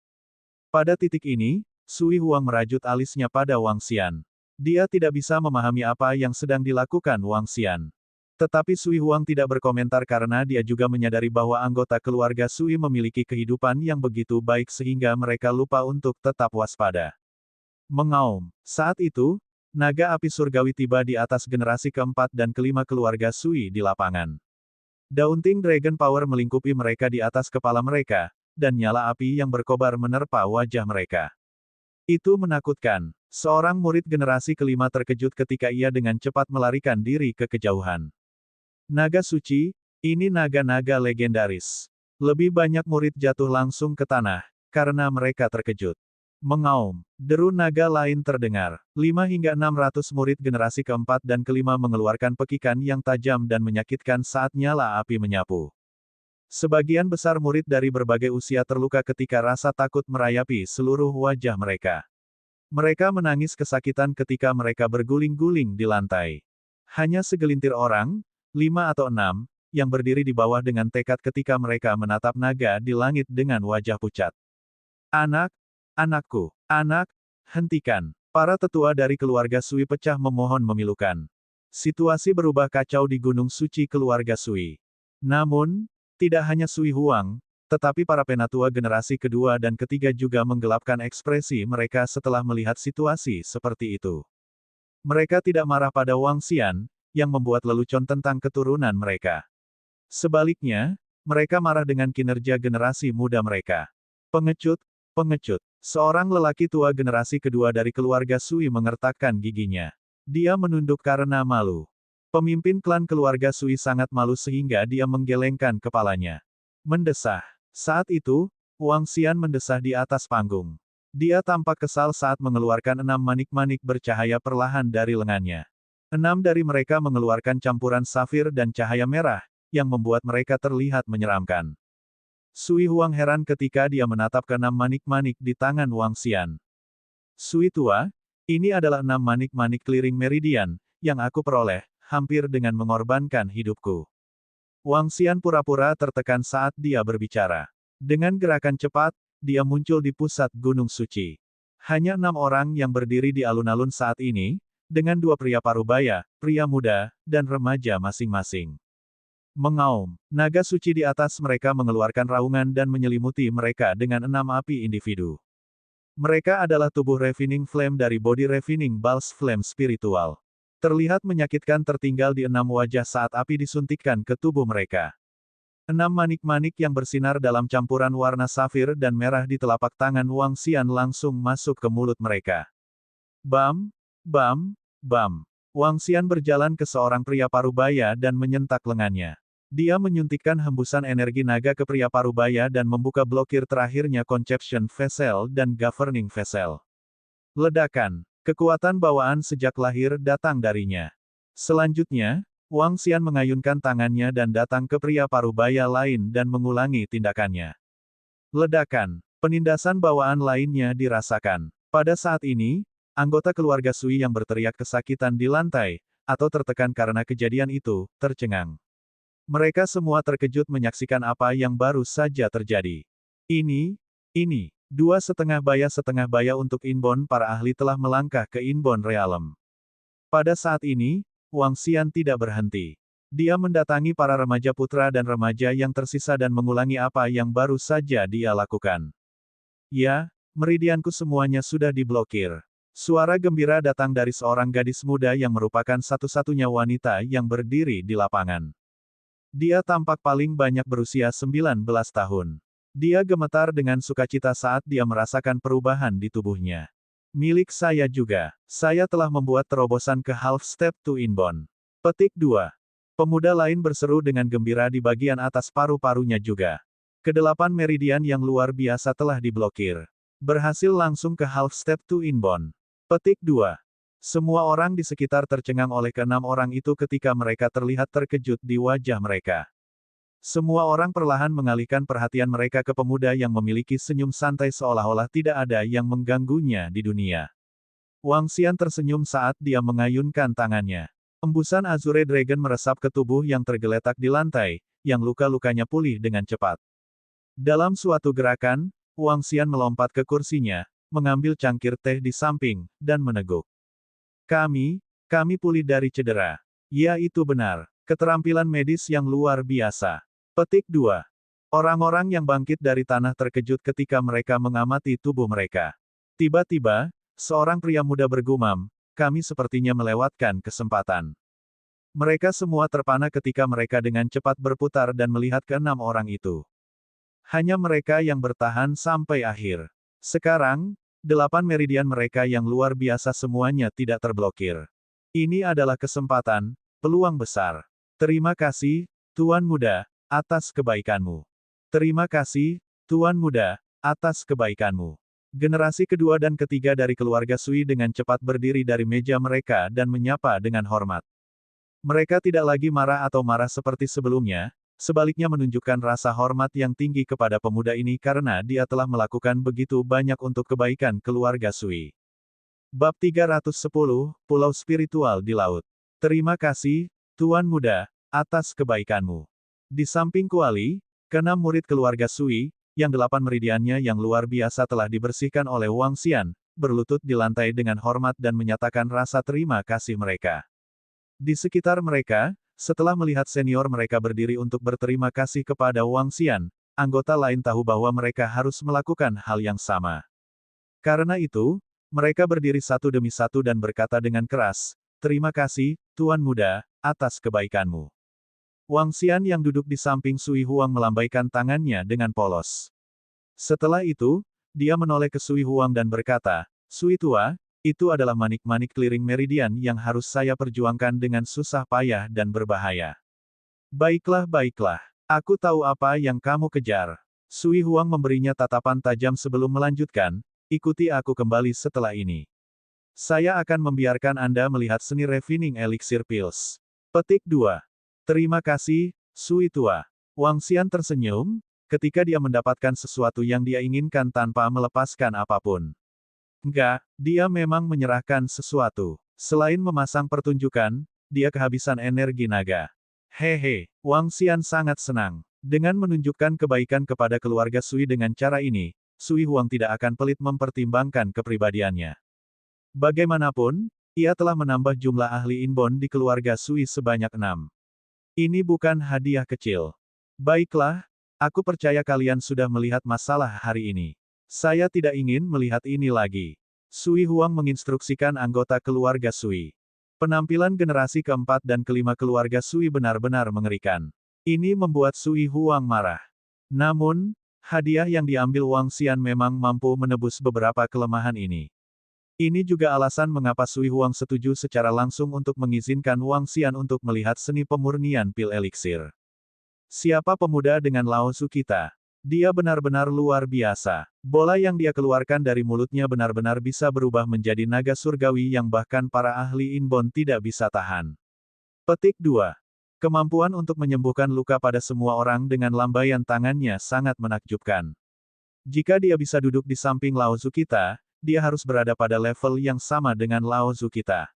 Pada titik ini, Sui Huang merajut alisnya pada Wang Xian. Dia tidak bisa memahami apa yang sedang dilakukan Wang Xian. Tetapi Sui Huang tidak berkomentar karena dia juga menyadari bahwa anggota keluarga Sui memiliki kehidupan yang begitu baik sehingga mereka lupa untuk tetap waspada. Mengaum. Saat itu, naga api surgawi tiba di atas generasi keempat dan kelima keluarga Sui di lapangan. Daunting Dragon Power melingkupi mereka di atas kepala mereka, dan nyala api yang berkobar menerpa wajah mereka. Itu menakutkan. Seorang murid generasi kelima terkejut ketika ia dengan cepat melarikan diri ke kejauhan. Naga suci, ini naga-naga legendaris. Lebih banyak murid jatuh langsung ke tanah, karena mereka terkejut. Mengaum, deru naga lain terdengar. 5 hingga 600 murid generasi keempat dan kelima mengeluarkan pekikan yang tajam dan menyakitkan saat nyala api menyapu. Sebagian besar murid dari berbagai usia terluka ketika rasa takut merayapi seluruh wajah mereka. Mereka menangis kesakitan ketika mereka berguling-guling di lantai. Hanya segelintir orang, 5 atau 6, yang berdiri di bawah dengan tekad ketika mereka menatap naga di langit dengan wajah pucat. Anakku, hentikan. Para tetua dari keluarga Sui pecah memohon memilukan. Situasi berubah kacau di Gunung Suci keluarga Sui. Namun, tidak hanya Sui Huang, tetapi para penatua generasi kedua dan ketiga juga menggelapkan ekspresi mereka setelah melihat situasi seperti itu. Mereka tidak marah pada Wang Xian, yang membuat lelucon tentang keturunan mereka. Sebaliknya, mereka marah dengan kinerja generasi muda mereka. Pengecut. Seorang lelaki tua generasi kedua dari keluarga Sui mengertakkan giginya. Dia menunduk karena malu. Pemimpin klan keluarga Sui sangat malu sehingga dia menggelengkan kepalanya. Mendesah. Saat itu, Wang Xian mendesah di atas panggung. Dia tampak kesal saat mengeluarkan 6 manik-manik bercahaya perlahan dari lengannya. 6 dari mereka mengeluarkan campuran safir dan cahaya merah, yang membuat mereka terlihat menyeramkan. Sui Huang heran ketika dia menatap ke 6 manik-manik di tangan Wang Xian. Sui tua, ini adalah 6 manik-manik clearing meridian, yang aku peroleh, hampir dengan mengorbankan hidupku. Wang Xian pura-pura tertekan saat dia berbicara. Dengan gerakan cepat, dia muncul di pusat Gunung Suci. Hanya 6 orang yang berdiri di alun-alun saat ini, dengan 2 pria parubaya, pria muda, dan remaja masing-masing. Mengaum, naga suci di atas mereka mengeluarkan raungan dan menyelimuti mereka dengan 6 api individu. Mereka adalah tubuh Refining Flame dari body Refining Balls Flame spiritual. Terlihat menyakitkan tertinggal di 6 wajah saat api disuntikkan ke tubuh mereka. 6 manik-manik yang bersinar dalam campuran warna safir dan merah di telapak tangan Wang Xian langsung masuk ke mulut mereka. Bam! Wang Xian berjalan ke seorang pria parubaya dan menyentak lengannya. Dia menyuntikkan hembusan energi naga ke pria parubaya dan membuka blokir terakhirnya Conception Vessel dan Governing Vessel. Ledakan. Kekuatan bawaan sejak lahir datang darinya. Selanjutnya, Wang Xian mengayunkan tangannya dan datang ke pria parubaya lain dan mengulangi tindakannya. Ledakan. Penindasan bawaan lainnya dirasakan. Pada saat ini, anggota keluarga Sui yang berteriak kesakitan di lantai, atau tertekan karena kejadian itu, tercengang. Mereka semua terkejut menyaksikan apa yang baru saja terjadi. Ini, 2,5 baya untuk Inbon. Para ahli telah melangkah ke Inbon Realm. Pada saat ini, Wang Xian tidak berhenti. Dia mendatangi para remaja putra dan remaja yang tersisa dan mengulangi apa yang baru saja dia lakukan. Ya, meridianku semuanya sudah diblokir. Suara gembira datang dari seorang gadis muda yang merupakan satu-satunya wanita yang berdiri di lapangan. Dia tampak paling banyak berusia 19 tahun. Dia gemetar dengan sukacita saat dia merasakan perubahan di tubuhnya. Milik saya juga. Saya telah membuat terobosan ke Half Step to Inbon. Petik 2. Pemuda lain berseru dengan gembira di bagian atas paru-parunya juga. Kedelapan meridian yang luar biasa telah diblokir. Berhasil langsung ke Half Step to Inbon. Petik 2. Semua orang di sekitar tercengang oleh ke-6 orang itu ketika mereka terlihat terkejut di wajah mereka. Semua orang perlahan mengalihkan perhatian mereka ke pemuda yang memiliki senyum santai seolah-olah tidak ada yang mengganggunya di dunia. Wang Xian tersenyum saat dia mengayunkan tangannya. Embusan Azure Dragon meresap ke tubuh yang tergeletak di lantai, yang luka-lukanya pulih dengan cepat. Dalam suatu gerakan, Wang Xian melompat ke kursinya, mengambil cangkir teh di samping, dan meneguk. Kami pulih dari cedera. Ya, itu benar. Keterampilan medis yang luar biasa. Petik 2. Orang-orang yang bangkit dari tanah terkejut ketika mereka mengamati tubuh mereka. Tiba-tiba, seorang pria muda bergumam, kami sepertinya melewatkan kesempatan. Mereka semua terpana ketika mereka dengan cepat berputar dan melihat ke-6 orang itu. Hanya mereka yang bertahan sampai akhir. Sekarang, 8 meridian mereka yang luar biasa semuanya tidak terblokir. Ini adalah kesempatan, peluang besar. Terima kasih, Tuan Muda, atas kebaikanmu. Terima kasih, Tuan Muda, atas kebaikanmu. Generasi kedua dan ketiga dari keluarga Sui dengan cepat berdiri dari meja mereka dan menyapa dengan hormat. Mereka tidak lagi marah atau marah seperti sebelumnya, sebaliknya menunjukkan rasa hormat yang tinggi kepada pemuda ini karena dia telah melakukan begitu banyak untuk kebaikan keluarga Sui. Bab 310, Pulau Spiritual di Laut. Terima kasih, Tuan Muda, atas kebaikanmu. Di samping Kuali, keenam murid keluarga Sui, yang 8 meridiannya yang luar biasa telah dibersihkan oleh Wang Xian, berlutut di lantai dengan hormat dan menyatakan rasa terima kasih mereka. Di sekitar mereka, setelah melihat senior mereka berdiri untuk berterima kasih kepada Wang Xian, anggota lain tahu bahwa mereka harus melakukan hal yang sama. Karena itu, mereka berdiri satu demi satu dan berkata dengan keras, "Terima kasih, Tuan Muda, atas kebaikanmu." Wang Xian yang duduk di samping Sui Huang melambaikan tangannya dengan polos. Setelah itu, dia menoleh ke Sui Huang dan berkata, "Sui Tua, itu adalah manik-manik clearing meridian yang harus saya perjuangkan dengan susah payah dan berbahaya." Baiklah, baiklah. Aku tahu apa yang kamu kejar." Sui Huang memberinya tatapan tajam sebelum melanjutkan, "Ikuti aku kembali setelah ini. Saya akan membiarkan Anda melihat seni refining elixir pills." Petik 2. Terima kasih, Sui Tua. Wang Xian tersenyum, ketika dia mendapatkan sesuatu yang dia inginkan tanpa melepaskan apapun. Enggak, dia memang menyerahkan sesuatu. Selain memasang pertunjukan, dia kehabisan energi naga. Hehe, Wang Xian sangat senang. Dengan menunjukkan kebaikan kepada keluarga Sui dengan cara ini, Sui Huang tidak akan pelit mempertimbangkan kepribadiannya. Bagaimanapun, ia telah menambah jumlah ahli inbound di keluarga Sui sebanyak 6. Ini bukan hadiah kecil. Baiklah, aku percaya kalian sudah melihat masalah hari ini. Saya tidak ingin melihat ini lagi. Sui Huang menginstruksikan anggota keluarga Sui. Penampilan generasi keempat dan kelima keluarga Sui benar-benar mengerikan. Ini membuat Sui Huang marah. Namun, hadiah yang diambil Wang Xian memang mampu menebus beberapa kelemahan ini. Ini juga alasan mengapa Sui Huang setuju secara langsung untuk mengizinkan Wang Xian untuk melihat seni pemurnian pil elixir. Siapa pemuda dengan Laosu kita? Dia benar-benar luar biasa. Bola yang dia keluarkan dari mulutnya benar-benar bisa berubah menjadi naga surgawi yang bahkan para ahli inbound tidak bisa tahan. Petik 2. Kemampuan untuk menyembuhkan luka pada semua orang dengan lambaian tangannya sangat menakjubkan. Jika dia bisa duduk di samping Laosu kita, dia harus berada pada level yang sama dengan Laosu kita.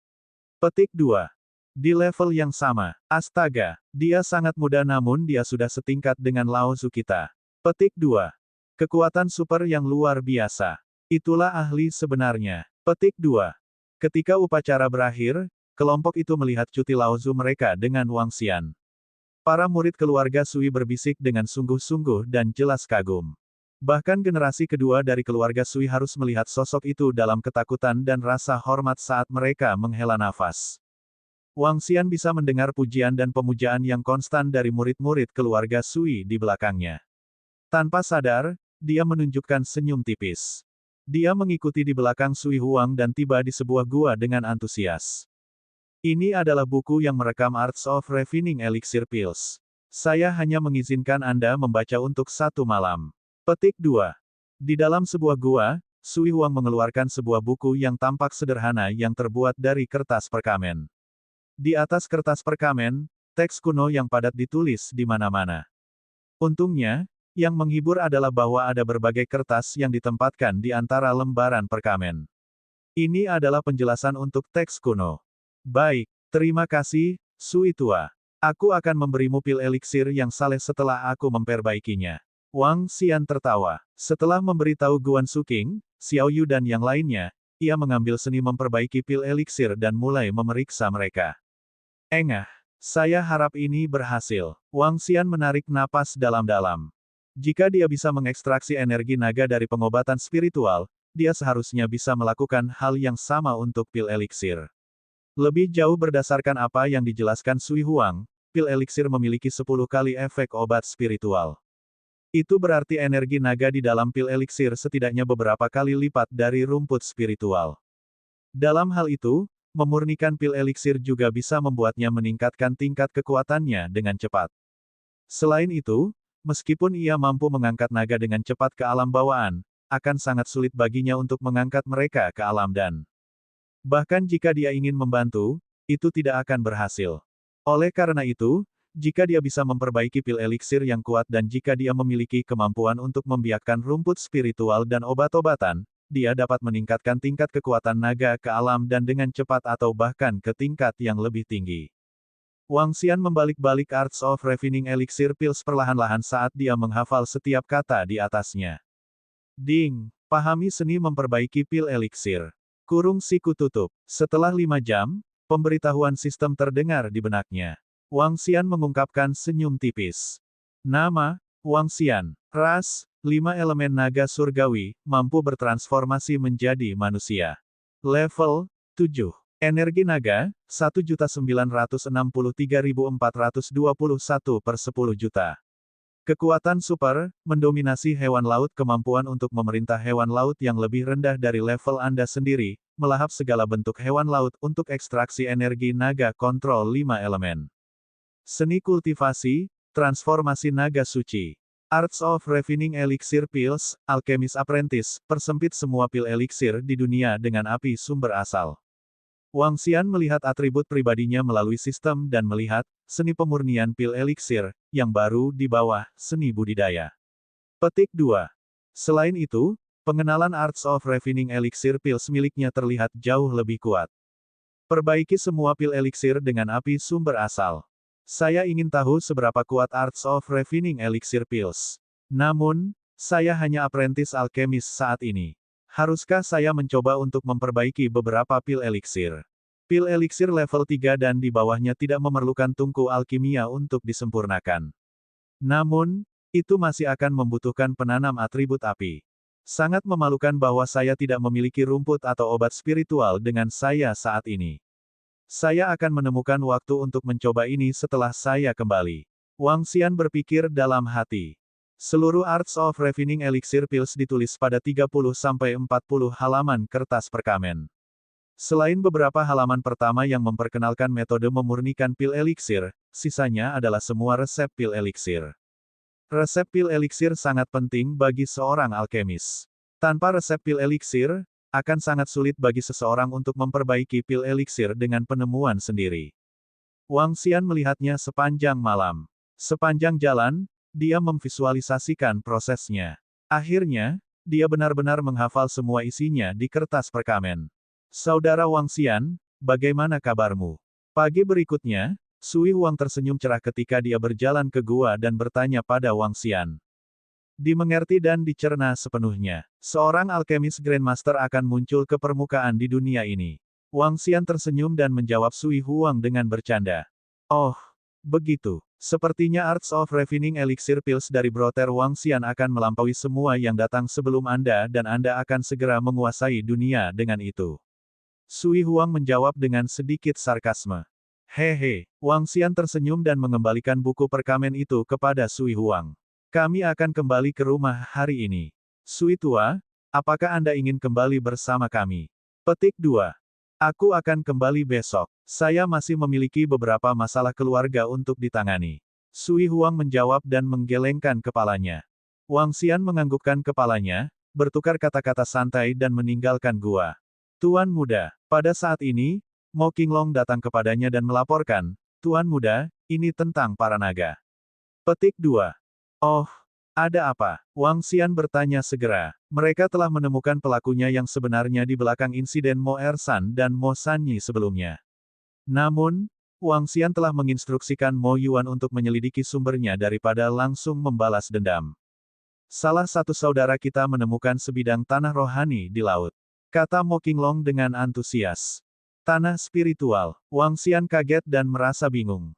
Petik 2. Di level yang sama, astaga, dia sangat muda namun dia sudah setingkat dengan Laosu kita. Petik 2. Kekuatan super yang luar biasa. Itulah ahli sebenarnya. Petik 2. Ketika upacara berakhir, kelompok itu melihat cuti Laozu mereka dengan Wang Xian. Para murid keluarga Sui berbisik dengan sungguh-sungguh dan jelas kagum. Bahkan generasi kedua dari keluarga Sui harus melihat sosok itu dalam ketakutan dan rasa hormat saat mereka menghela nafas. Wang Xian bisa mendengar pujian dan pemujaan yang konstan dari murid-murid keluarga Sui di belakangnya. Tanpa sadar, dia menunjukkan senyum tipis. Dia mengikuti di belakang Sui Huang dan tiba di sebuah gua dengan antusias. Ini adalah buku yang merekam Arts of Refining Elixir Pills. Saya hanya mengizinkan Anda membaca untuk 1 malam. Petik 2. Di dalam sebuah gua, Sui Huang mengeluarkan sebuah buku yang tampak sederhana yang terbuat dari kertas perkamen. Di atas kertas perkamen, teks kuno yang padat ditulis di mana-mana. Untungnya, yang menghibur adalah bahwa ada berbagai kertas yang ditempatkan di antara lembaran perkamen. Ini adalah penjelasan untuk teks kuno. Baik, terima kasih, Sui Tua. Aku akan memberimu pil eliksir yang saleh setelah aku memperbaikinya. Wang Xian tertawa. Setelah memberitahu Guan Suking, Xiao Yu dan yang lainnya, ia mengambil seni memperbaiki pil eliksir dan mulai memeriksa mereka. Engah, saya harap ini berhasil. Wang Xian menarik napas dalam-dalam. Jika dia bisa mengekstraksi energi naga dari pengobatan spiritual, dia seharusnya bisa melakukan hal yang sama untuk pil eliksir. Lebih jauh berdasarkan apa yang dijelaskan Sui Huang, pil eliksir memiliki 10 kali efek obat spiritual. Itu berarti energi naga di dalam pil eliksir setidaknya beberapa kali lipat dari rumput spiritual. Dalam hal itu, memurnikan pil eliksir juga bisa membuatnya meningkatkan tingkat kekuatannya dengan cepat. Selain itu, meskipun ia mampu mengangkat naga dengan cepat ke alam bawaan, akan sangat sulit baginya untuk mengangkat mereka ke alam dan bahkan jika dia ingin membantu, itu tidak akan berhasil. Oleh karena itu, jika dia bisa memperbaiki pil eliksir yang kuat dan jika dia memiliki kemampuan untuk membiakkan rumput spiritual dan obat-obatan, dia dapat meningkatkan tingkat kekuatan naga ke alam dan dengan cepat atau bahkan ke tingkat yang lebih tinggi. Wang Xian membalik-balik Arts of Refining Elixir Pills perlahan-lahan saat dia menghafal setiap kata di atasnya. Ding, pahami seni memperbaiki pil eliksir. Kurung siku tutup. Setelah 5 jam, pemberitahuan sistem terdengar di benaknya. Wang Xian mengungkapkan senyum tipis. Nama, Wang Xian. Ras, 5 elemen naga surgawi, mampu bertransformasi menjadi manusia. Level 7. Energi naga, 1.963.421 per 10 juta. Kekuatan super, mendominasi hewan laut kemampuan untuk memerintah hewan laut yang lebih rendah dari level Anda sendiri, melahap segala bentuk hewan laut untuk ekstraksi energi naga kontrol 5 elemen. Seni kultivasi, transformasi naga suci. Arts of Refining Elixir Pills, Alchemist Apprentice, persempit semua pil eliksir di dunia dengan api sumber asal. Wang Xian melihat atribut pribadinya melalui sistem dan melihat seni pemurnian pil eliksir yang baru di bawah seni budidaya. Petik 2. Selain itu, pengenalan Arts of Refining Elixir Pills miliknya terlihat jauh lebih kuat. Perbaiki semua pil eliksir dengan api sumber asal. Saya ingin tahu seberapa kuat Arts of Refining Elixir Pills. Namun, saya hanya apprentice alchemist saat ini. Haruskah saya mencoba untuk memperbaiki beberapa pil eliksir? Pil eliksir level 3 dan di bawahnya tidak memerlukan tungku alkimia untuk disempurnakan. Namun, itu masih akan membutuhkan penanam atribut api. Sangat memalukan bahwa saya tidak memiliki rumput atau obat spiritual dengan saya saat ini. Saya akan menemukan waktu untuk mencoba ini setelah saya kembali. Wang Xian berpikir dalam hati. Seluruh Arts of Refining Elixir Pills ditulis pada 30-40 halaman kertas perkamen. Selain beberapa halaman pertama yang memperkenalkan metode memurnikan pil eliksir, sisanya adalah semua resep pil eliksir. Resep pil eliksir sangat penting bagi seorang alkemis. Tanpa resep pil eliksir, akan sangat sulit bagi seseorang untuk memperbaiki pil eliksir dengan penemuan sendiri. Wang Xian melihatnya sepanjang malam. Sepanjang jalan, dia memvisualisasikan prosesnya. Akhirnya, dia benar-benar menghafal semua isinya di kertas perkamen. Saudara Wang Xian, bagaimana kabarmu? Pagi berikutnya, Sui Huang tersenyum cerah ketika dia berjalan ke gua dan bertanya pada Wang Xian. Dimengerti dan dicerna sepenuhnya. Seorang alkemis Grandmaster akan muncul ke permukaan di dunia ini. Wang Xian tersenyum dan menjawab Sui Huang dengan bercanda. Oh, begitu. Sepertinya Arts of Refining Elixir Pills dari Brother Wang Xian akan melampaui semua yang datang sebelum Anda dan Anda akan segera menguasai dunia dengan itu. Sui Huang menjawab dengan sedikit sarkasme. Hehe, Wang Xian tersenyum dan mengembalikan buku perkamen itu kepada Sui Huang. Kami akan kembali ke rumah hari ini. Sui tua, apakah Anda ingin kembali bersama kami? Petik 2. Aku akan kembali besok. Saya masih memiliki beberapa masalah keluarga untuk ditangani. Sui Huang menjawab dan menggelengkan kepalanya. Wang Xian menganggukkan kepalanya, bertukar kata-kata santai dan meninggalkan gua. Tuan muda, pada saat ini, Mo Qinglong datang kepadanya dan melaporkan, Tuan muda, ini tentang para naga. Petik 2. Oh, ada apa? Wang Xian bertanya segera. Mereka telah menemukan pelakunya yang sebenarnya di belakang insiden Mo Ersan dan Mo Sanyi sebelumnya. Namun, Wang Xian telah menginstruksikan Mo Yuan untuk menyelidiki sumbernya daripada langsung membalas dendam. Salah satu saudara kita menemukan sebidang tanah rohani di laut. Kata Mo Qinglong dengan antusias. Tanah spiritual. Wang Xian kaget dan merasa bingung.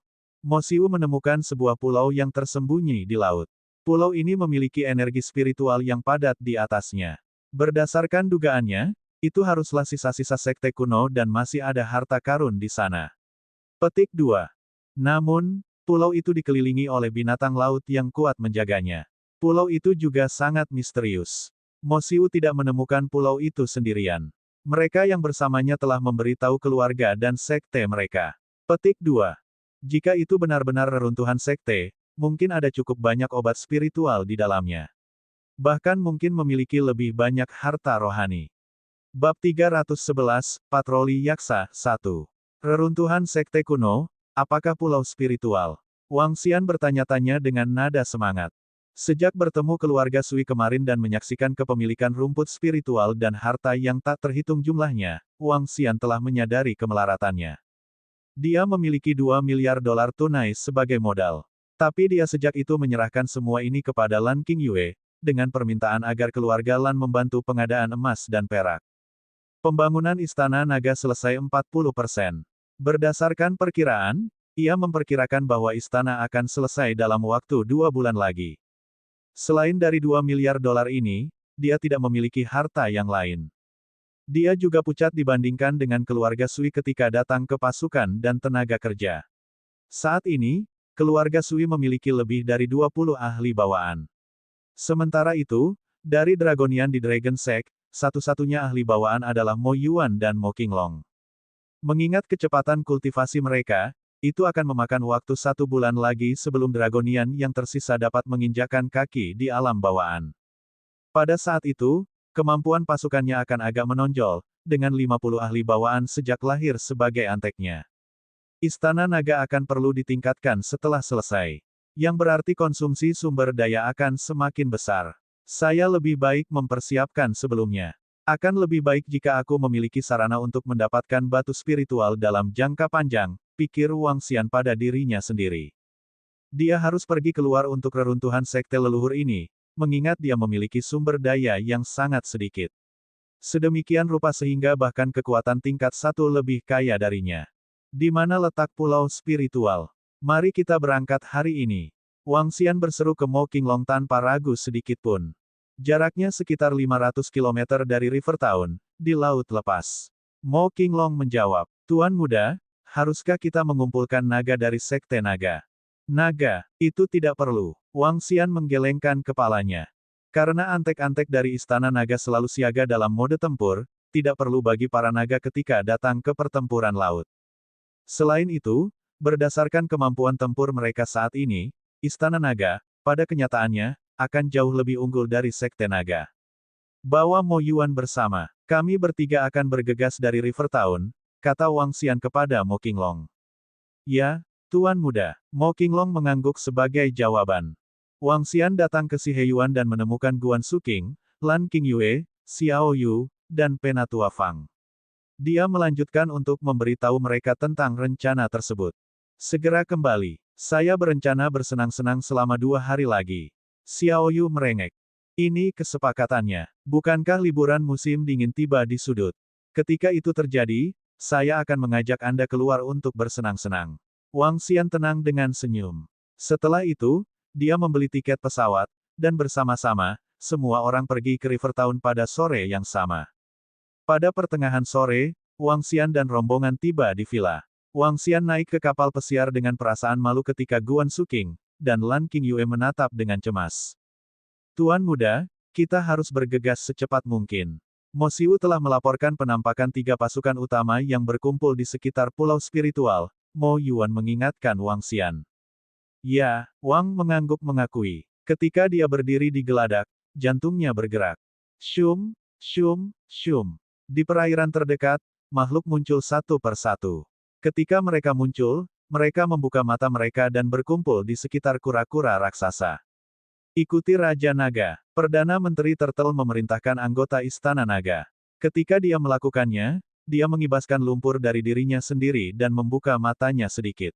Mo Xiu menemukan sebuah pulau yang tersembunyi di laut. Pulau ini memiliki energi spiritual yang padat di atasnya. Berdasarkan dugaannya, itu haruslah sisa-sisa sekte kuno dan masih ada harta karun di sana. Petik 2. Namun, pulau itu dikelilingi oleh binatang laut yang kuat menjaganya. Pulau itu juga sangat misterius. Mo Xiu tidak menemukan pulau itu sendirian. Mereka yang bersamanya telah memberitahu keluarga dan sekte mereka. Petik 2. Jika itu benar-benar reruntuhan sekte, mungkin ada cukup banyak obat spiritual di dalamnya. Bahkan mungkin memiliki lebih banyak harta rohani. Bab 311, Patroli Yaksa, 1. Reruntuhan sekte kuno, apakah pulau spiritual? Wang Xian bertanya-tanya dengan nada semangat. Sejak bertemu keluarga Sui kemarin dan menyaksikan kepemilikan rumput spiritual dan harta yang tak terhitung jumlahnya, Wang Xian telah menyadari kemelaratannya. Dia memiliki 2 miliar dolar tunai sebagai modal. Tapi dia sejak itu menyerahkan semua ini kepada Lan Qingyue, dengan permintaan agar keluarga Lan membantu pengadaan emas dan perak. Pembangunan Istana Naga selesai 40%. Berdasarkan perkiraan, ia memperkirakan bahwa istana akan selesai dalam waktu 2 bulan lagi. Selain dari 2 miliar dolar ini, dia tidak memiliki harta yang lain. Dia juga pucat dibandingkan dengan keluarga Sui ketika datang ke pasukan dan tenaga kerja. Saat ini, keluarga Sui memiliki lebih dari 20 ahli bawaan. Sementara itu, dari Dragonian di Dragon Sect, satu-satunya ahli bawaan adalah Mo Yuan dan Mo Qinglong. Mengingat kecepatan kultivasi mereka, itu akan memakan waktu 1 bulan lagi sebelum Dragonian yang tersisa dapat menginjakkan kaki di alam bawaan. Pada saat itu, kemampuan pasukannya akan agak menonjol, dengan 50 ahli bawaan sejak lahir sebagai anteknya. Istana Naga akan perlu ditingkatkan setelah selesai. Yang berarti konsumsi sumber daya akan semakin besar. Saya lebih baik mempersiapkan sebelumnya. Akan lebih baik jika aku memiliki sarana untuk mendapatkan batu spiritual dalam jangka panjang, pikir Wang Xian pada dirinya sendiri. Dia harus pergi keluar untuk reruntuhan sekte leluhur ini, mengingat dia memiliki sumber daya yang sangat sedikit. Sedemikian rupa sehingga bahkan kekuatan tingkat 1 lebih kaya darinya. Di mana letak pulau spiritual? Mari kita berangkat hari ini. Wang Xian berseru ke Mo Qinglong tanpa ragu sedikit pun. Jaraknya sekitar 500 km dari River Town, di Laut Lepas. Mo Qinglong menjawab, Tuan Muda, haruskah kita mengumpulkan naga dari Sekte Naga? Naga, itu tidak perlu. Wang Xian menggelengkan kepalanya. Karena antek-antek dari Istana Naga selalu siaga dalam mode tempur, tidak perlu bagi para naga ketika datang ke pertempuran laut. Selain itu, berdasarkan kemampuan tempur mereka saat ini, Istana Naga, pada kenyataannya, akan jauh lebih unggul dari Sekte Naga. Bawa Mo Yuan bersama, kami bertiga akan bergegas dari River Town, kata Wang Xian kepada Mo Qinglong. Ya, Tuan Muda, Mo Qinglong mengangguk sebagai jawaban. Wang Xian datang ke Si Heyuan dan menemukan Guan Suking, Lan Qingyue, Xiao Yu, dan Penatua Fang. Dia melanjutkan untuk memberitahu mereka tentang rencana tersebut. Segera kembali. Saya berencana bersenang-senang selama 2 hari lagi. Xiao Yu merengek. Ini kesepakatannya. Bukankah liburan musim dingin tiba di sudut? Ketika itu terjadi, saya akan mengajak Anda keluar untuk bersenang-senang. Wang Xian tenang dengan senyum. Setelah itu, dia membeli tiket pesawat, dan bersama-sama, semua orang pergi ke River Town pada sore yang sama. Pada pertengahan sore, Wang Xian dan rombongan tiba di villa. Wang Xian naik ke kapal pesiar dengan perasaan malu ketika Guan Suking dan Lan Qingyue menatap dengan cemas. Tuan Muda, kita harus bergegas secepat mungkin. Mo Xiu telah melaporkan penampakan 3 pasukan utama yang berkumpul di sekitar pulau spiritual. Mo Yuan mengingatkan Wang Xian. Ya, Wang mengangguk mengakui. Ketika dia berdiri di geladak, jantungnya bergerak. Shum, shum, shum. Di perairan terdekat, makhluk muncul satu persatu. Ketika mereka muncul, mereka membuka mata mereka dan berkumpul di sekitar kura-kura raksasa. Ikuti Raja Naga. Perdana Menteri Turtle memerintahkan anggota Istana Naga. Ketika dia melakukannya, dia mengibaskan lumpur dari dirinya sendiri dan membuka matanya sedikit.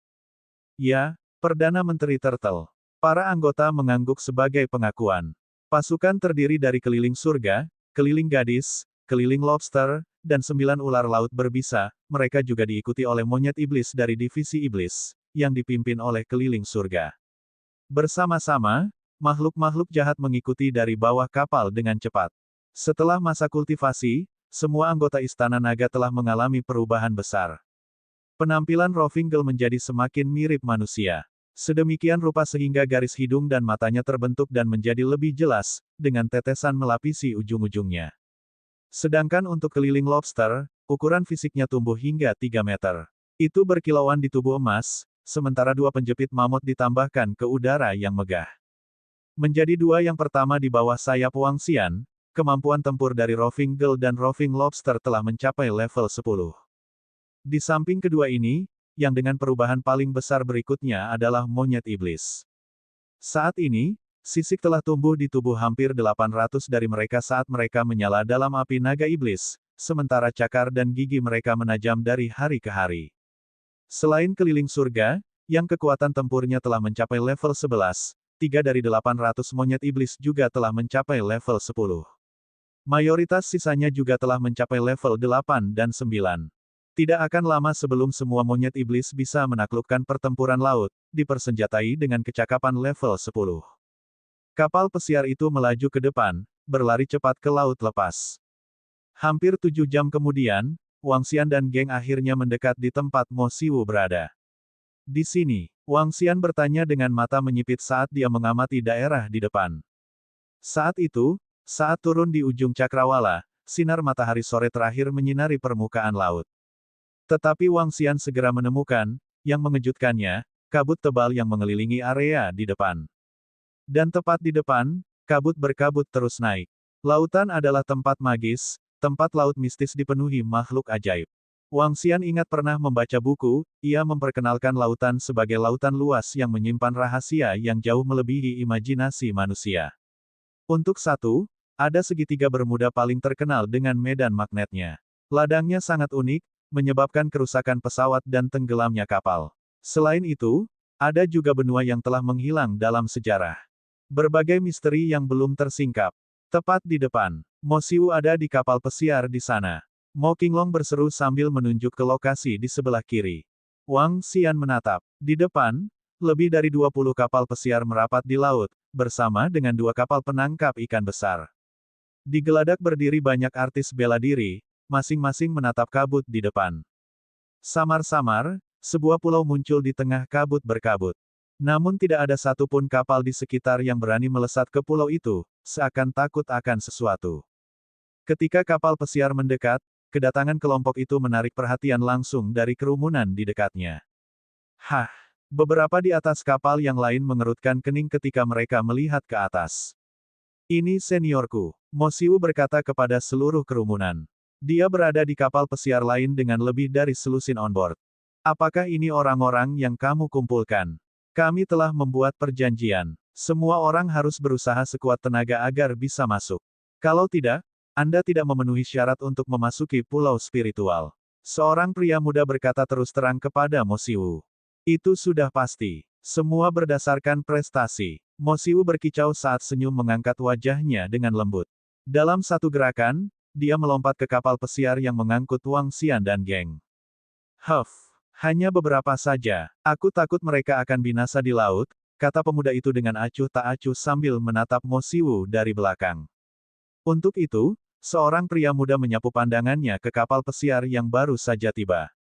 Ya, Perdana Menteri Turtle. Para anggota mengangguk sebagai pengakuan. Pasukan terdiri dari keliling surga, keliling gadis, keliling lobster, dan 9 ular laut berbisa. Mereka juga diikuti oleh monyet iblis dari divisi iblis, yang dipimpin oleh keliling surga. Bersama-sama, makhluk-makhluk jahat mengikuti dari bawah kapal dengan cepat. Setelah masa kultivasi, semua anggota Istana Naga telah mengalami perubahan besar. Penampilan Rofingel menjadi semakin mirip manusia. Sedemikian rupa sehingga garis hidung dan matanya terbentuk dan menjadi lebih jelas, dengan tetesan melapisi ujung-ujungnya. Sedangkan untuk keliling lobster, ukuran fisiknya tumbuh hingga 3 meter. Itu berkilauan di tubuh emas, sementara dua penjepit mamut ditambahkan ke udara yang megah. Menjadi dua yang pertama di bawah sayap Wang Xian, kemampuan tempur dari Roving Gull dan Roving Lobster telah mencapai level 10. Di samping kedua ini, yang dengan perubahan paling besar berikutnya adalah monyet iblis. Saat ini, sisik telah tumbuh di tubuh hampir 800 dari mereka saat mereka menyala dalam api naga iblis, sementara cakar dan gigi mereka menajam dari hari ke hari. Selain keliling surga, yang kekuatan tempurnya telah mencapai level 11, 3 dari 800 monyet iblis juga telah mencapai level 10. Mayoritas sisanya juga telah mencapai level 8 dan 9. Tidak akan lama sebelum semua monyet iblis bisa menaklukkan pertempuran laut, dipersenjatai dengan kecakapan level 10. Kapal pesiar itu melaju ke depan, berlari cepat ke laut lepas. Hampir 7 jam kemudian, Wang Xian dan geng akhirnya mendekat di tempat Mo Siwu berada. Di sini, Wang Xian bertanya dengan mata menyipit saat dia mengamati daerah di depan. Saat itu, saat turun di ujung cakrawala, sinar matahari sore terakhir menyinari permukaan laut. Tetapi Wang Xian segera menemukan, yang mengejutkannya, kabut tebal yang mengelilingi area di depan. Dan tepat di depan, kabut berkabut terus naik. Lautan adalah tempat magis, tempat laut mistis dipenuhi makhluk ajaib. Wang Xian ingat pernah membaca buku, ia memperkenalkan lautan sebagai lautan luas yang menyimpan rahasia yang jauh melebihi imajinasi manusia. Untuk satu, ada segitiga Bermuda paling terkenal dengan medan magnetnya. Ladangnya sangat unik, menyebabkan kerusakan pesawat dan tenggelamnya kapal. Selain itu, ada juga benua yang telah menghilang dalam sejarah. Berbagai misteri yang belum tersingkap. Tepat di depan, Mo Siwu ada di kapal pesiar di sana. Mo Qinglong berseru sambil menunjuk ke lokasi di sebelah kiri. Wang Xian menatap. Di depan, lebih dari 20 kapal pesiar merapat di laut, bersama dengan 2 kapal penangkap ikan besar. Di geladak berdiri banyak artis bela diri, masing-masing menatap kabut di depan. Samar-samar, sebuah pulau muncul di tengah kabut berkabut. Namun tidak ada satupun kapal di sekitar yang berani melesat ke pulau itu, seakan takut akan sesuatu. Ketika kapal pesiar mendekat, kedatangan kelompok itu menarik perhatian langsung dari kerumunan di dekatnya. Hah! Beberapa di atas kapal yang lain mengerutkan kening ketika mereka melihat ke atas. Ini seniorku, Mo Siwu berkata kepada seluruh kerumunan. Dia berada di kapal pesiar lain dengan lebih dari selusin onboard. Apakah ini orang-orang yang kamu kumpulkan? Kami telah membuat perjanjian. Semua orang harus berusaha sekuat tenaga agar bisa masuk. Kalau tidak, Anda tidak memenuhi syarat untuk memasuki pulau spiritual. Seorang pria muda berkata terus terang kepada Mo Siwu. Itu sudah pasti. Semua berdasarkan prestasi. Mo Siwu berkicau saat senyum mengangkat wajahnya dengan lembut. Dalam satu gerakan, dia melompat ke kapal pesiar yang mengangkut Wang Xian dan geng. Huff, hanya beberapa saja. Aku takut mereka akan binasa di laut, kata pemuda itu dengan acuh tak acuh sambil menatap Mo Siwu dari belakang. Untuk itu, seorang pria muda menyapu pandangannya ke kapal pesiar yang baru saja tiba.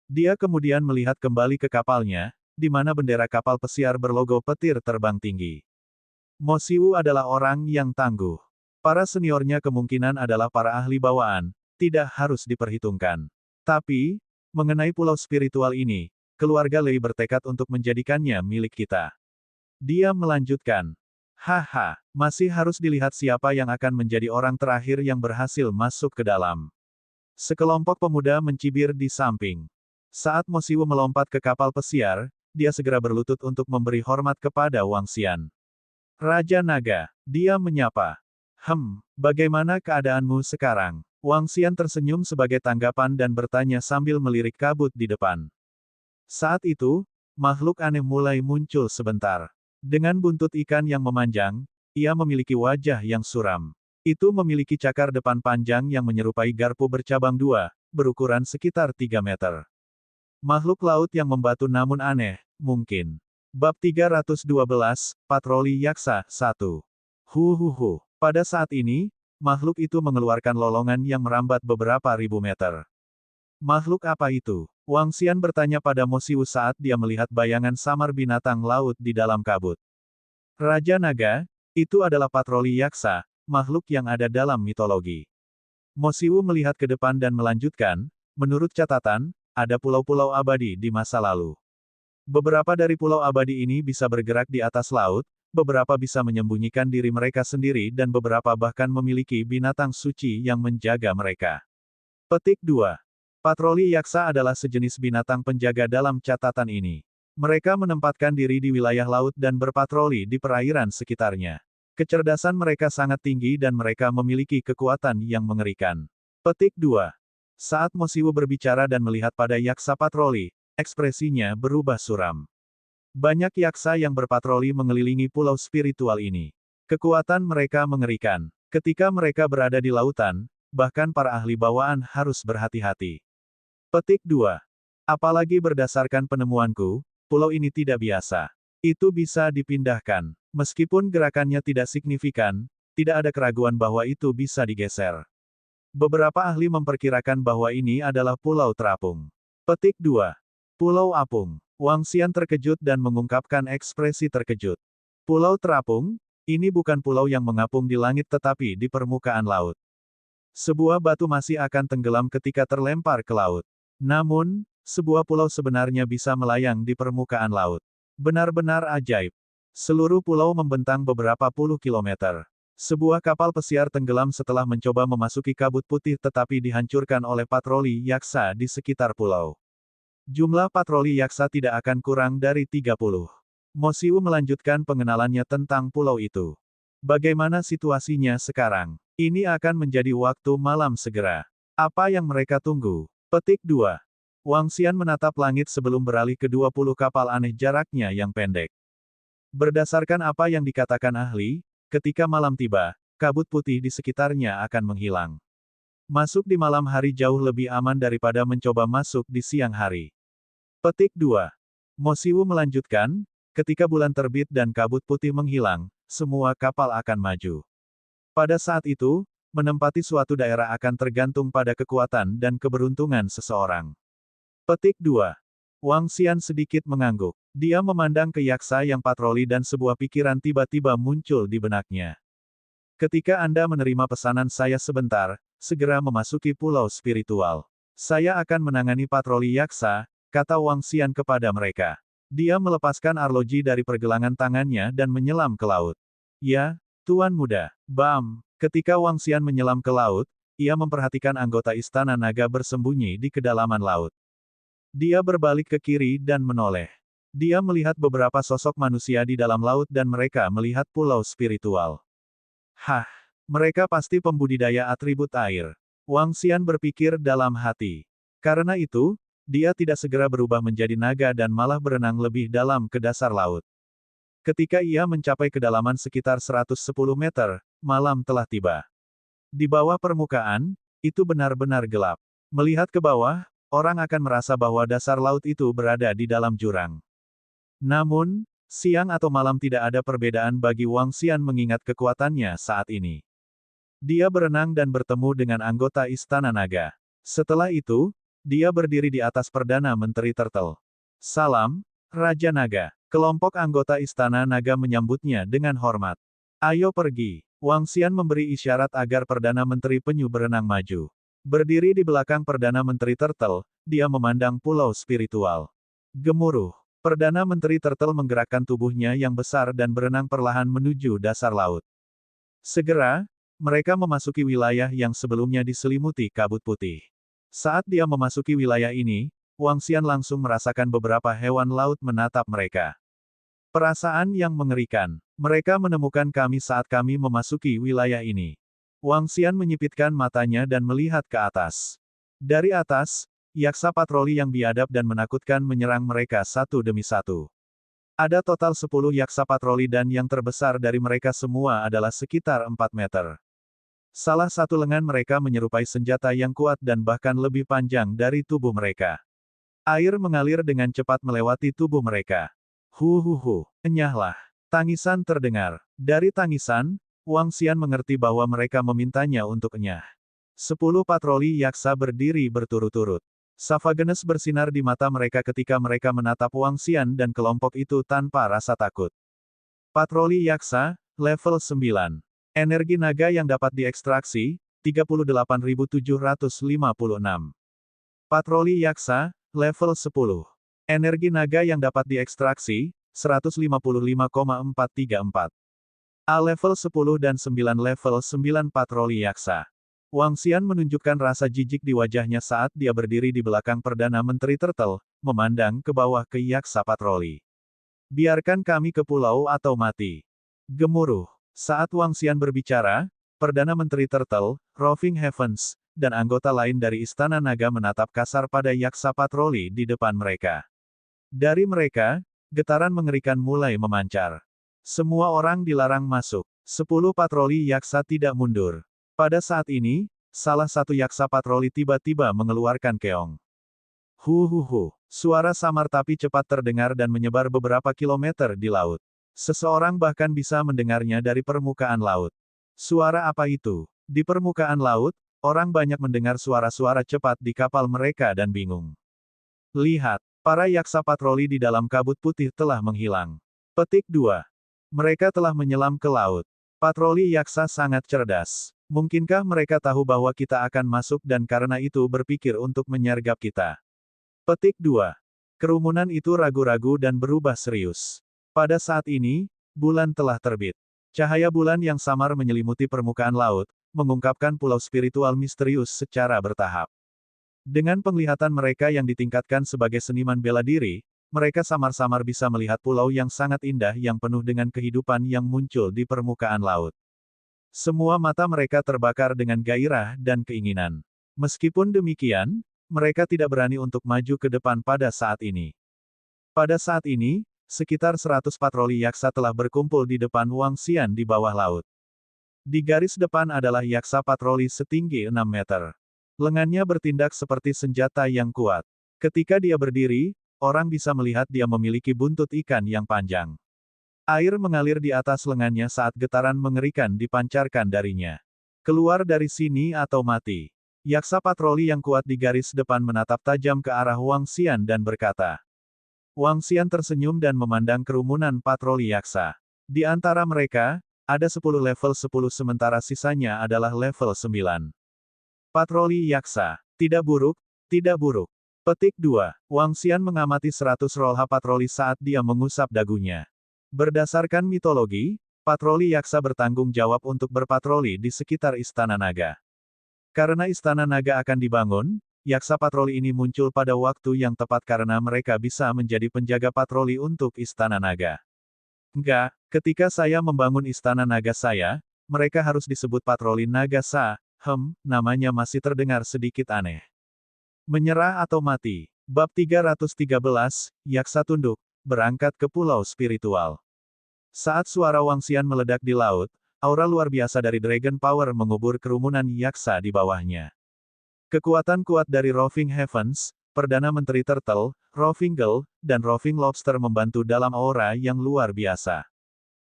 Dia kemudian melihat kembali ke kapalnya, di mana bendera kapal pesiar berlogo petir terbang tinggi. Mo Siwu adalah orang yang tangguh. Para seniornya kemungkinan adalah para ahli bawaan, tidak harus diperhitungkan. Tapi, mengenai pulau spiritual ini, keluarga Lei bertekad untuk menjadikannya milik kita. Dia melanjutkan. Haha, masih harus dilihat siapa yang akan menjadi orang terakhir yang berhasil masuk ke dalam. Sekelompok pemuda mencibir di samping. Saat Mo Siwu melompat ke kapal pesiar, dia segera berlutut untuk memberi hormat kepada Wang Xian. Raja Naga, dia menyapa. Bagaimana keadaanmu sekarang? Wang Xian tersenyum sebagai tanggapan dan bertanya sambil melirik kabut di depan. Saat itu, makhluk aneh mulai muncul sebentar. Dengan buntut ikan yang memanjang, ia memiliki wajah yang suram. Itu memiliki cakar depan panjang yang menyerupai garpu bercabang dua, berukuran sekitar 3 meter. Makhluk laut yang membatu namun aneh, mungkin. Bab 312, Patroli Yaksa, 1. Huhuhu. Pada saat ini, makhluk itu mengeluarkan lolongan yang merambat beberapa ribu meter. Makhluk apa itu? Wang Xian bertanya pada Mo Siwu saat dia melihat bayangan samar binatang laut di dalam kabut. Raja Naga, itu adalah patroli yaksa, makhluk yang ada dalam mitologi. Mo Siwu melihat ke depan dan melanjutkan, menurut catatan, ada pulau-pulau abadi di masa lalu. Beberapa dari pulau abadi ini bisa bergerak di atas laut, beberapa bisa menyembunyikan diri mereka sendiri dan beberapa bahkan memiliki binatang suci yang menjaga mereka. Petik 2. Patroli yaksa adalah sejenis binatang penjaga dalam catatan ini. Mereka menempatkan diri di wilayah laut dan berpatroli di perairan sekitarnya. Kecerdasan mereka sangat tinggi dan mereka memiliki kekuatan yang mengerikan. Petik 2. Saat Mo Siwu berbicara dan melihat pada yaksa patroli, ekspresinya berubah suram. Banyak yaksa yang berpatroli mengelilingi pulau spiritual ini. Kekuatan mereka mengerikan. Ketika mereka berada di lautan, bahkan para ahli bawaan harus berhati-hati. Petik 2. Apalagi berdasarkan penemuanku, pulau ini tidak biasa. Itu bisa dipindahkan. Meskipun gerakannya tidak signifikan, tidak ada keraguan bahwa itu bisa digeser. Beberapa ahli memperkirakan bahwa ini adalah pulau terapung. Petik 2. Pulau Apung. Wang Xian terkejut dan mengungkapkan ekspresi terkejut. Pulau terapung, ini bukan pulau yang mengapung di langit tetapi di permukaan laut. Sebuah batu masih akan tenggelam ketika terlempar ke laut. Namun, sebuah pulau sebenarnya bisa melayang di permukaan laut. Benar-benar ajaib. Seluruh pulau membentang beberapa puluh kilometer. Sebuah kapal pesiar tenggelam setelah mencoba memasuki kabut putih tetapi dihancurkan oleh patroli yaksa di sekitar pulau. Jumlah patroli yaksa tidak akan kurang dari 30. Mo Siwu melanjutkan pengenalannya tentang pulau itu. Bagaimana situasinya sekarang? Ini akan menjadi waktu malam segera. Apa yang mereka tunggu? Petik 2. Wang Xian menatap langit sebelum beralih ke 20 kapal aneh jaraknya yang pendek. Berdasarkan apa yang dikatakan ahli, ketika malam tiba, kabut putih di sekitarnya akan menghilang. Masuk di malam hari jauh lebih aman daripada mencoba masuk di siang hari. Petik 2. Mo Siwu melanjutkan, ketika bulan terbit dan kabut putih menghilang, semua kapal akan maju. Pada saat itu, menempati suatu daerah akan tergantung pada kekuatan dan keberuntungan seseorang. Petik 2. Wang Xian sedikit mengangguk. Dia memandang ke yaksa yang patroli dan sebuah pikiran tiba-tiba muncul di benaknya. Ketika Anda menerima pesanan saya sebentar, segera memasuki pulau spiritual. Saya akan menangani patroli yaksa, kata Wang Xian kepada mereka. Dia melepaskan arloji dari pergelangan tangannya dan menyelam ke laut. Ya, Tuan Muda. Bam! Ketika Wang Xian menyelam ke laut, ia memperhatikan anggota Istana Naga bersembunyi di kedalaman laut. Dia berbalik ke kiri dan menoleh. Dia melihat beberapa sosok manusia di dalam laut dan mereka melihat pulau spiritual. Hah! Mereka pasti pembudidaya atribut air. Wang Xian berpikir dalam hati. Karena itu, dia tidak segera berubah menjadi naga dan malah berenang lebih dalam ke dasar laut. Ketika ia mencapai kedalaman sekitar 110 meter, malam telah tiba. Di bawah permukaan, itu benar-benar gelap. Melihat ke bawah, orang akan merasa bahwa dasar laut itu berada di dalam jurang. Namun, siang atau malam tidak ada perbedaan bagi Wang Xian mengingat kekuatannya saat ini. Dia berenang dan bertemu dengan anggota Istana Naga. Setelah itu, dia berdiri di atas Perdana Menteri Turtle. Salam, Raja Naga. Kelompok anggota Istana Naga menyambutnya dengan hormat. Ayo pergi. Wang Xian memberi isyarat agar Perdana Menteri Penyu berenang maju. Berdiri di belakang Perdana Menteri Turtle, dia memandang pulau spiritual. Gemuruh. Perdana Menteri Turtle menggerakkan tubuhnya yang besar dan berenang perlahan menuju dasar laut. Segera, mereka memasuki wilayah yang sebelumnya diselimuti kabut putih. Saat dia memasuki wilayah ini, Wang Xian langsung merasakan beberapa hewan laut menatap mereka. Perasaan yang mengerikan. Mereka menemukan kami saat kami memasuki wilayah ini. Wang Xian menyipitkan matanya dan melihat ke atas. Dari atas, yaksa patroli yang biadab dan menakutkan menyerang mereka satu demi satu. Ada total 10 yaksa patroli dan yang terbesar dari mereka semua adalah sekitar 4 meter. Salah satu lengan mereka menyerupai senjata yang kuat dan bahkan lebih panjang dari tubuh mereka. Air mengalir dengan cepat melewati tubuh mereka. Huhuhu, enyahlah. Tangisan terdengar. Dari tangisan, Wang Xian mengerti bahwa mereka memintanya untuk enyah. 10 patroli yaksa berdiri berturut-turut. Savagenes bersinar di mata mereka ketika mereka menatap Wang Xian dan kelompok itu tanpa rasa takut. Patroli Yaksa, level 9. Energi naga yang dapat diekstraksi, 38.756. Patroli Yaksa, level 10. Energi naga yang dapat diekstraksi, 155,434. A level 10 dan 9 level 9 patroli Yaksa. Wang Xian menunjukkan rasa jijik di wajahnya saat dia berdiri di belakang Perdana Menteri Turtle, memandang ke bawah ke Yaksa patroli. Biarkan kami ke pulau atau mati. Gemuruh. Saat Wang Xian berbicara, Perdana Menteri Turtle, Roving Heavens, dan anggota lain dari Istana Naga menatap kasar pada Yaksa patroli di depan mereka. Dari mereka, getaran mengerikan mulai memancar. Semua orang dilarang masuk. 10 patroli Yaksa tidak mundur. Pada saat ini, salah satu Yaksa patroli tiba-tiba mengeluarkan keong. Huhuhu. Suara samar tapi cepat terdengar dan menyebar beberapa kilometer di laut. Seseorang bahkan bisa mendengarnya dari permukaan laut. Suara apa itu? Di permukaan laut, orang banyak mendengar suara-suara cepat di kapal mereka dan bingung. Lihat, para Yaksa patroli di dalam kabut putih telah menghilang. Petik 2. Mereka telah menyelam ke laut. Patroli Yaksa sangat cerdas. Mungkinkah mereka tahu bahwa kita akan masuk dan karena itu berpikir untuk menyergap kita? Petik 2. Kerumunan itu ragu-ragu dan berubah serius. Pada saat ini, bulan telah terbit. Cahaya bulan yang samar menyelimuti permukaan laut, mengungkapkan pulau spiritual misterius secara bertahap. Dengan penglihatan mereka yang ditingkatkan sebagai seniman bela diri, mereka samar-samar bisa melihat pulau yang sangat indah yang penuh dengan kehidupan yang muncul di permukaan laut. Semua mata mereka terbakar dengan gairah dan keinginan. Meskipun demikian, mereka tidak berani untuk maju ke depan pada saat ini. Pada saat ini, sekitar 100 patroli Yaksa telah berkumpul di depan Wang Xian di bawah laut. Di garis depan adalah Yaksa patroli setinggi 6 meter. Lengannya bertindak seperti senjata yang kuat. Ketika dia berdiri, orang bisa melihat dia memiliki buntut ikan yang panjang. Air mengalir di atas lengannya saat getaran mengerikan dipancarkan darinya. Keluar dari sini atau mati. Yaksa patroli yang kuat di garis depan menatap tajam ke arah Wang Xian dan berkata. Wang Xian tersenyum dan memandang kerumunan patroli Yaksa. Di antara mereka, ada 10 level 10 sementara sisanya adalah level 9. Patroli Yaksa. Tidak buruk, tidak buruk. Petik 2. Wang Xian mengamati 100 rolha patroli saat dia mengusap dagunya. Berdasarkan mitologi, patroli Yaksa bertanggung jawab untuk berpatroli di sekitar Istana Naga. Karena Istana Naga akan dibangun, Yaksa patroli ini muncul pada waktu yang tepat karena mereka bisa menjadi penjaga patroli untuk Istana Naga. Enggak, ketika saya membangun Istana Naga saya, mereka harus disebut patroli Naga Sa, namanya masih terdengar sedikit aneh. Menyerah atau mati. Bab 313, Yaksa tunduk, berangkat ke pulau spiritual. Saat suara Wang Xian meledak di laut, aura luar biasa dari Dragon Power mengubur kerumunan Yaksa di bawahnya. Kekuatan kuat dari Roving Heavens, Perdana Menteri Turtle, Roving Gull, dan Roving Lobster membantu dalam aura yang luar biasa.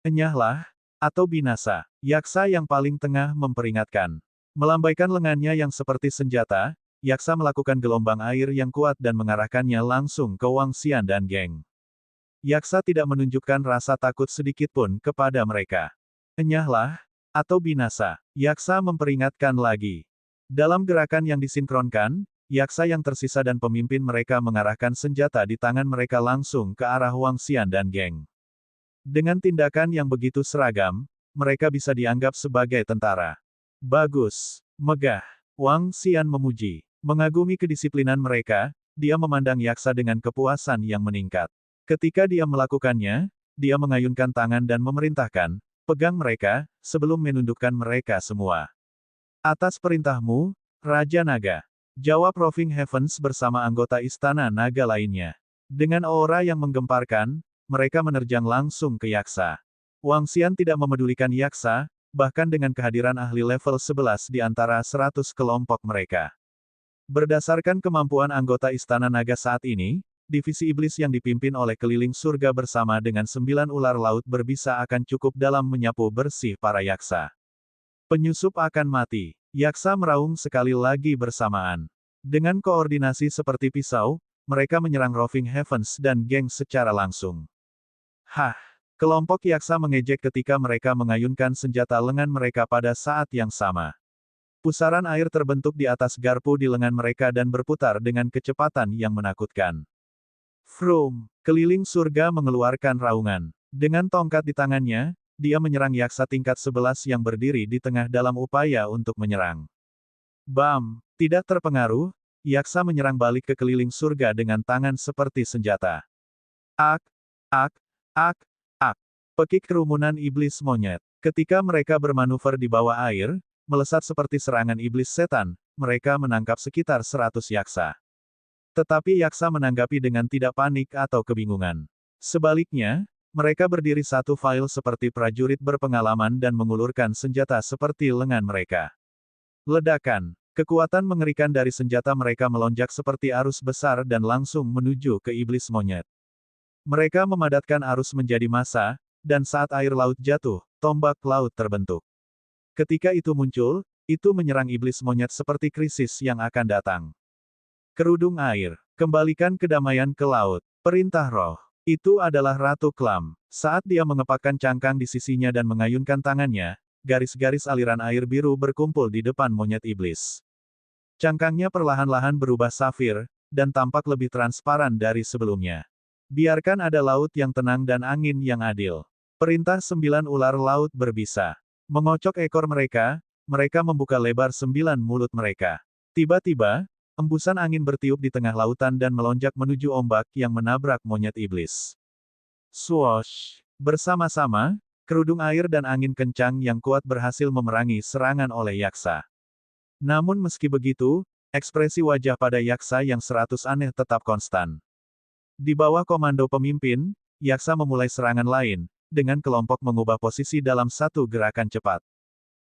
Enyahlah, atau binasa. Yaksa yang paling tengah memperingatkan. Melambaikan lengannya yang seperti senjata, Yaksa melakukan gelombang air yang kuat dan mengarahkannya langsung ke Wang Xian dan geng. Yaksa tidak menunjukkan rasa takut sedikitpun kepada mereka. Enyahlah, atau binasa. Yaksa memperingatkan lagi. Dalam gerakan yang disinkronkan, Yaksa yang tersisa dan pemimpin mereka mengarahkan senjata di tangan mereka langsung ke arah Wang Xian dan geng. Dengan tindakan yang begitu seragam, mereka bisa dianggap sebagai tentara. Bagus, megah. Wang Xian memuji. Mengagumi kedisiplinan mereka, dia memandang Yaksa dengan kepuasan yang meningkat. Ketika dia melakukannya, dia mengayunkan tangan dan memerintahkan, pegang mereka, sebelum menundukkan mereka semua. Atas perintahmu, Raja Naga. Jawab Roving Heavens bersama anggota Istana Naga lainnya. Dengan aura yang menggemparkan, mereka menerjang langsung ke Yaksa. Wang Xian tidak memedulikan Yaksa, bahkan dengan kehadiran ahli level 11 di antara 100 kelompok mereka. Berdasarkan kemampuan anggota Istana Naga saat ini, divisi iblis yang dipimpin oleh keliling surga bersama dengan 9 ular laut berbisa akan cukup dalam menyapu bersih para Yaksa. Penyusup akan mati. Yaksa meraung sekali lagi bersamaan. Dengan koordinasi seperti pisau, mereka menyerang Roving Heavens dan geng secara langsung. Hah! Kelompok yaksa mengejek ketika mereka mengayunkan senjata lengan mereka pada saat yang sama. Pusaran air terbentuk di atas garpu di lengan mereka dan berputar dengan kecepatan yang menakutkan. Vroom! Keliling surga mengeluarkan raungan. Dengan tongkat di tangannya, dia menyerang yaksa tingkat 11 yang berdiri di tengah dalam upaya untuk menyerang. Bam! Tidak terpengaruh, yaksa menyerang balik ke keliling surga dengan tangan seperti senjata. Ak! Ak! Ak! Ak! Pekik kerumunan iblis monyet. Ketika mereka bermanuver di bawah air, melesat seperti serangan iblis setan, mereka menangkap sekitar 100 yaksa. Tetapi yaksa menanggapi dengan tidak panik atau kebingungan. Sebaliknya, mereka berdiri satu file seperti prajurit berpengalaman dan mengulurkan senjata seperti lengan mereka. Ledakan. Kekuatan mengerikan dari senjata mereka melonjak seperti arus besar dan langsung menuju ke iblis monyet. Mereka memadatkan arus menjadi massa, dan saat air laut jatuh, tombak laut terbentuk. Ketika itu muncul, itu menyerang iblis monyet seperti krisis yang akan datang. Kerudung air. Kembalikan kedamaian ke laut. Perintah roh. Itu adalah Ratu Klam. Saat dia mengepakkan cangkang di sisinya dan mengayunkan tangannya, garis-garis aliran air biru berkumpul di depan monyet iblis. Cangkangnya perlahan-lahan berubah safir, dan tampak lebih transparan dari sebelumnya. Biarkan ada laut yang tenang dan angin yang adil. Perintah 9 ular laut berbisa. Mengocok ekor mereka, mereka membuka lebar 9 mulut mereka. Tiba-tiba, embusan angin bertiup di tengah lautan dan melonjak menuju ombak yang menabrak monyet iblis. Swoosh! Bersama-sama, kerudung air dan angin kencang yang kuat berhasil memerangi serangan oleh yaksa. Namun meski begitu, ekspresi wajah pada yaksa yang 100 aneh tetap konstan. Di bawah komando pemimpin, yaksa memulai serangan lain, dengan kelompok mengubah posisi dalam satu gerakan cepat.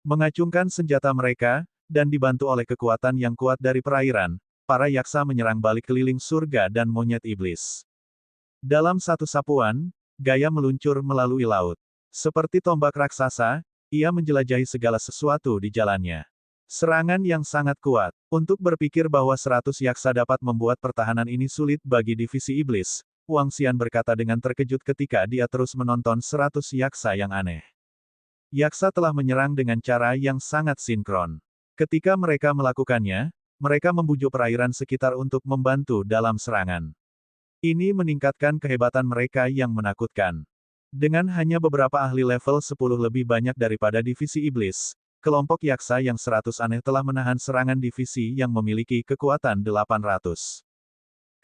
Mengacungkan senjata mereka, dan dibantu oleh kekuatan yang kuat dari perairan, para yaksa menyerang balik keliling surga dan monyet iblis. Dalam satu sapuan, Gaia meluncur melalui laut. Seperti tombak raksasa, ia menjelajahi segala sesuatu di jalannya. Serangan yang sangat kuat. Untuk berpikir bahwa 100 yaksa dapat membuat pertahanan ini sulit bagi divisi iblis, Wang Xian berkata dengan terkejut ketika dia terus menonton 100 yaksa yang aneh. Yaksa telah menyerang dengan cara yang sangat sinkron. Ketika mereka melakukannya, mereka membujuk perairan sekitar untuk membantu dalam serangan. Ini meningkatkan kehebatan mereka yang menakutkan. Dengan hanya beberapa ahli level 10 lebih banyak daripada divisi iblis, kelompok yaksa yang 100 aneh telah menahan serangan divisi yang memiliki kekuatan 800.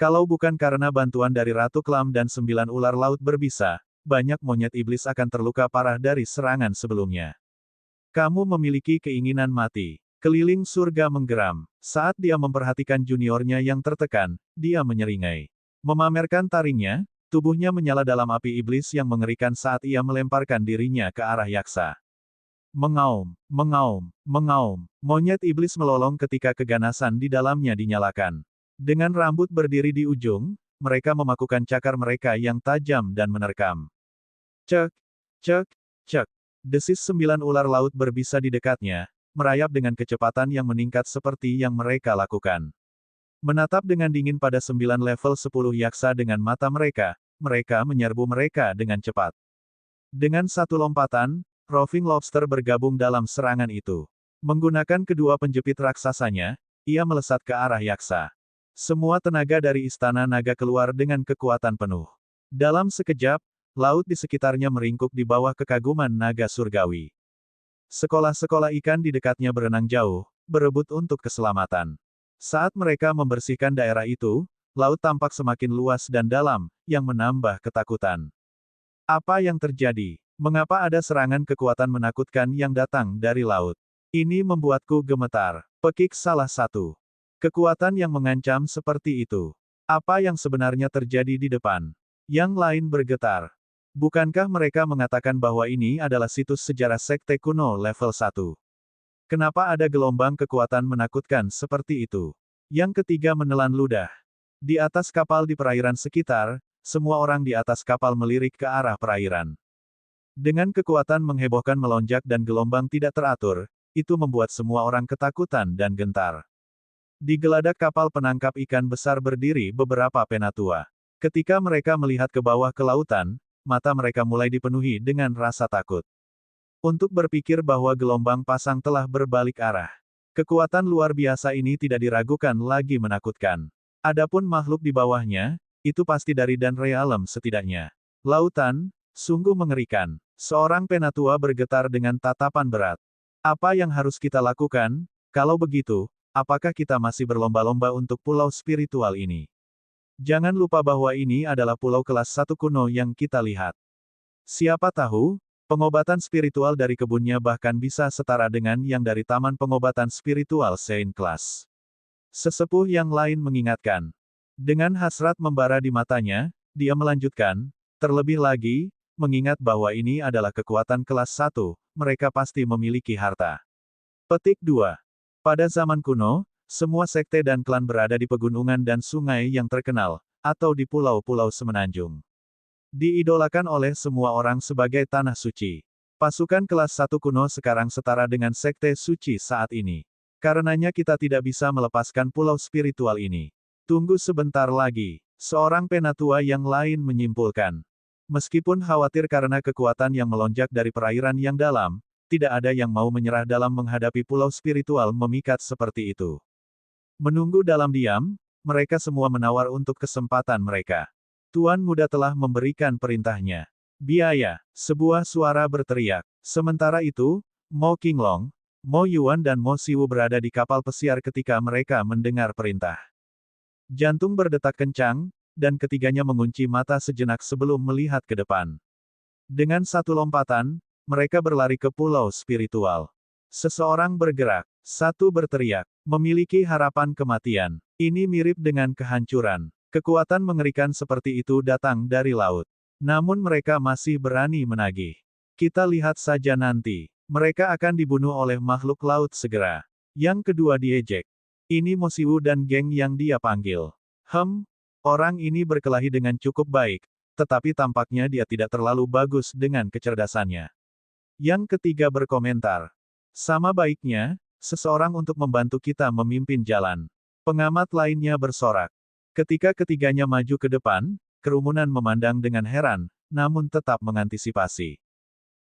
Kalau bukan karena bantuan dari Ratu Klam dan 9 ular laut berbisa, banyak monyet iblis akan terluka parah dari serangan sebelumnya. Kamu memiliki keinginan mati. Keliling surga menggeram. Saat dia memperhatikan juniornya yang tertekan, dia menyeringai. Memamerkan taringnya, tubuhnya menyala dalam api iblis yang mengerikan saat ia melemparkan dirinya ke arah yaksa. Mengaum, mengaum, mengaum. Monyet iblis melolong ketika keganasan di dalamnya dinyalakan. Dengan rambut berdiri di ujung, mereka memakukan cakar mereka yang tajam dan menerkam. Cek, cek, cek. Desis 9 ular laut berbisa di dekatnya, merayap dengan kecepatan yang meningkat seperti yang mereka lakukan. Menatap dengan dingin pada 9 level 10 yaksa dengan mata mereka, mereka menyerbu mereka dengan cepat. Dengan satu lompatan, Roving Lobster bergabung dalam serangan itu. Menggunakan kedua penjepit raksasanya, ia melesat ke arah yaksa. Semua tenaga dari istana naga keluar dengan kekuatan penuh. Dalam sekejap, laut di sekitarnya meringkuk di bawah kekaguman naga surgawi. Sekolah-sekolah ikan di dekatnya berenang jauh, berebut untuk keselamatan. Saat mereka membersihkan daerah itu, laut tampak semakin luas dan dalam, yang menambah ketakutan. Apa yang terjadi? Mengapa ada serangan kekuatan menakutkan yang datang dari laut? Ini membuatku gemetar. Pekik salah satu. Kekuatan yang mengancam seperti itu. Apa yang sebenarnya terjadi di depan? Yang lain bergetar. Bukankah mereka mengatakan bahwa ini adalah situs sejarah sekte kuno level 1? Kenapa ada gelombang kekuatan menakutkan seperti itu? Yang ketiga menelan ludah. Di atas kapal di perairan sekitar, semua orang di atas kapal melirik ke arah perairan. Dengan kekuatan menghebohkan melonjak dan gelombang tidak teratur, itu membuat semua orang ketakutan dan gentar. Di geladak kapal penangkap ikan besar berdiri beberapa penatua. Ketika mereka melihat ke bawah ke lautan, mata mereka mulai dipenuhi dengan rasa takut. Untuk berpikir bahwa gelombang pasang telah berbalik arah. Kekuatan luar biasa ini tidak diragukan lagi menakutkan. Adapun makhluk di bawahnya, itu pasti dari dan realem setidaknya. Lautan, sungguh mengerikan. Seorang penatua bergetar dengan tatapan berat. Apa yang harus kita lakukan? Kalau begitu, apakah kita masih berlomba-lomba untuk pulau spiritual ini? Jangan lupa bahwa ini adalah pulau kelas 1 kuno yang kita lihat. Siapa tahu, pengobatan spiritual dari kebunnya bahkan bisa setara dengan yang dari Taman Pengobatan Spiritual Saint Class. Sesepuh yang lain mengingatkan. Dengan hasrat membara di matanya, dia melanjutkan, terlebih lagi, mengingat bahwa ini adalah kekuatan kelas 1, mereka pasti memiliki harta. Petik 2. Pada zaman kuno, semua sekte dan klan berada di pegunungan dan sungai yang terkenal, atau di pulau-pulau semenanjung. Diidolakan oleh semua orang sebagai tanah suci. Pasukan kelas 1 kuno sekarang setara dengan sekte suci saat ini. Karenanya kita tidak bisa melepaskan pulau spiritual ini. Tunggu sebentar lagi, seorang penatua yang lain menyimpulkan. Meskipun khawatir karena kekuatan yang melonjak dari perairan yang dalam, tidak ada yang mau menyerah dalam menghadapi pulau spiritual memikat seperti itu. Menunggu dalam diam, mereka semua menawar untuk kesempatan mereka. Tuan Muda telah memberikan perintahnya. Biaya, sebuah suara berteriak. Sementara itu, Mo Qinglong, Mo Yuan dan Mo Siwu berada di kapal pesiar ketika mereka mendengar perintah. Jantung berdetak kencang, dan ketiganya mengunci mata sejenak sebelum melihat ke depan. Dengan satu lompatan, mereka berlari ke pulau spiritual. Seseorang bergerak, satu berteriak, memiliki harapan kematian. Ini mirip dengan kehancuran. Kekuatan mengerikan seperti itu datang dari laut. Namun mereka masih berani menagih. Kita lihat saja nanti. Mereka akan dibunuh oleh makhluk laut segera. Yang kedua diejek. Ini Mo Siwu dan geng yang dia panggil. Orang ini berkelahi dengan cukup baik, tetapi tampaknya dia tidak terlalu bagus dengan kecerdasannya. Yang ketiga berkomentar. Sama baiknya, seseorang untuk membantu kita memimpin jalan. Pengamat lainnya bersorak. Ketika ketiganya maju ke depan, kerumunan memandang dengan heran, namun tetap mengantisipasi.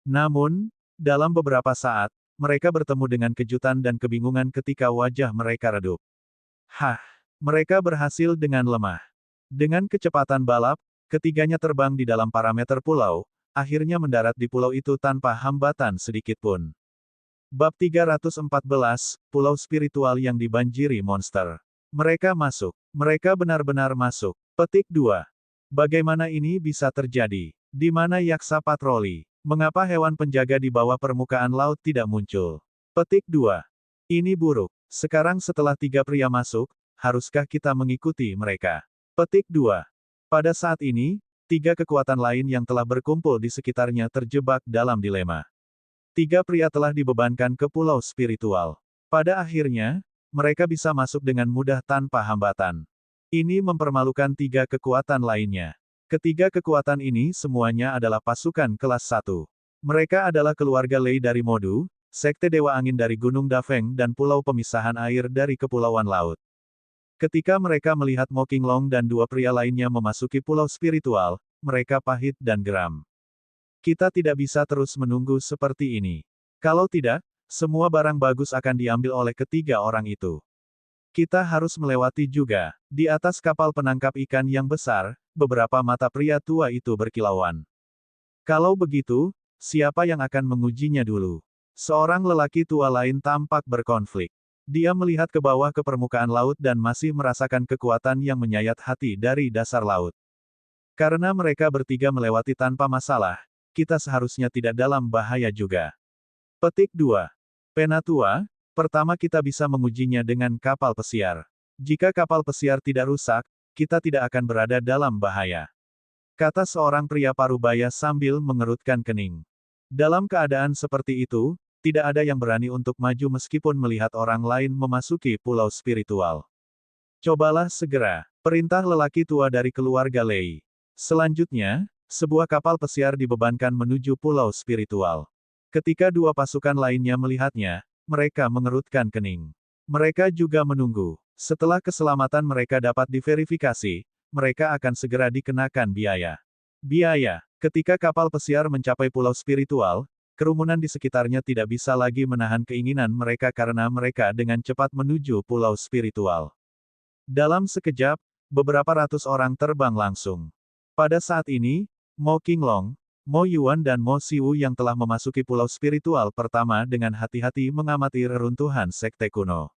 Namun, dalam beberapa saat, mereka bertemu dengan kejutan dan kebingungan ketika wajah mereka redup. Mereka berhasil dengan lemah. Dengan kecepatan balap, ketiganya terbang di dalam parameter pulau, akhirnya mendarat di pulau itu tanpa hambatan sedikitpun. Bab 314, Pulau Spiritual yang dibanjiri monster. Mereka masuk. Mereka benar-benar masuk. Petik 2. Bagaimana ini bisa terjadi? Di mana yaksa patroli? Mengapa hewan penjaga di bawah permukaan laut tidak muncul? Petik 2. Ini buruk. Sekarang setelah 3 pria masuk, haruskah kita mengikuti mereka? Petik 2. Pada saat ini, 3 kekuatan lain yang telah berkumpul di sekitarnya terjebak dalam dilema. 3 pria telah dibebankan ke pulau spiritual. Pada akhirnya, mereka bisa masuk dengan mudah tanpa hambatan. Ini mempermalukan 3 kekuatan lainnya. Ketiga kekuatan ini semuanya adalah pasukan kelas 1. Mereka adalah keluarga Lei dari Modu, Sekte Dewa Angin dari Gunung Dafeng dan Pulau Pemisahan Air dari Kepulauan Laut. Ketika mereka melihat Mo Qinglong dan 2 pria lainnya memasuki pulau spiritual, mereka pahit dan geram. Kita tidak bisa terus menunggu seperti ini. Kalau tidak, semua barang bagus akan diambil oleh ketiga orang itu. Kita harus melewati juga. Di atas kapal penangkap ikan yang besar, beberapa mata pria tua itu berkilauan. Kalau begitu, siapa yang akan mengujinya dulu? Seorang lelaki tua lain tampak berkonflik. Dia melihat ke bawah ke permukaan laut dan masih merasakan kekuatan yang menyayat hati dari dasar laut. Karena mereka bertiga melewati tanpa masalah, kita seharusnya tidak dalam bahaya juga. Petik 2. Penatua, pertama kita bisa mengujinya dengan kapal pesiar. Jika kapal pesiar tidak rusak, kita tidak akan berada dalam bahaya. Kata seorang pria parubaya sambil mengerutkan kening. Dalam keadaan seperti itu, tidak ada yang berani untuk maju meskipun melihat orang lain memasuki pulau spiritual. Cobalah segera, perintah lelaki tua dari keluarga Lei. Selanjutnya, sebuah kapal pesiar dibebankan menuju pulau spiritual. Ketika 2 pasukan lainnya melihatnya, mereka mengerutkan kening. Mereka juga menunggu. Setelah keselamatan mereka dapat diverifikasi, mereka akan segera dikenakan biaya. Biaya. Ketika kapal pesiar mencapai pulau spiritual, kerumunan di sekitarnya tidak bisa lagi menahan keinginan mereka karena mereka dengan cepat menuju pulau spiritual. Dalam sekejap, beberapa ratus orang terbang langsung. Pada saat ini, Mo Qinglong, Mo Yuan dan Mo Xiwu yang telah memasuki pulau spiritual pertama dengan hati-hati mengamati reruntuhan sekte kuno.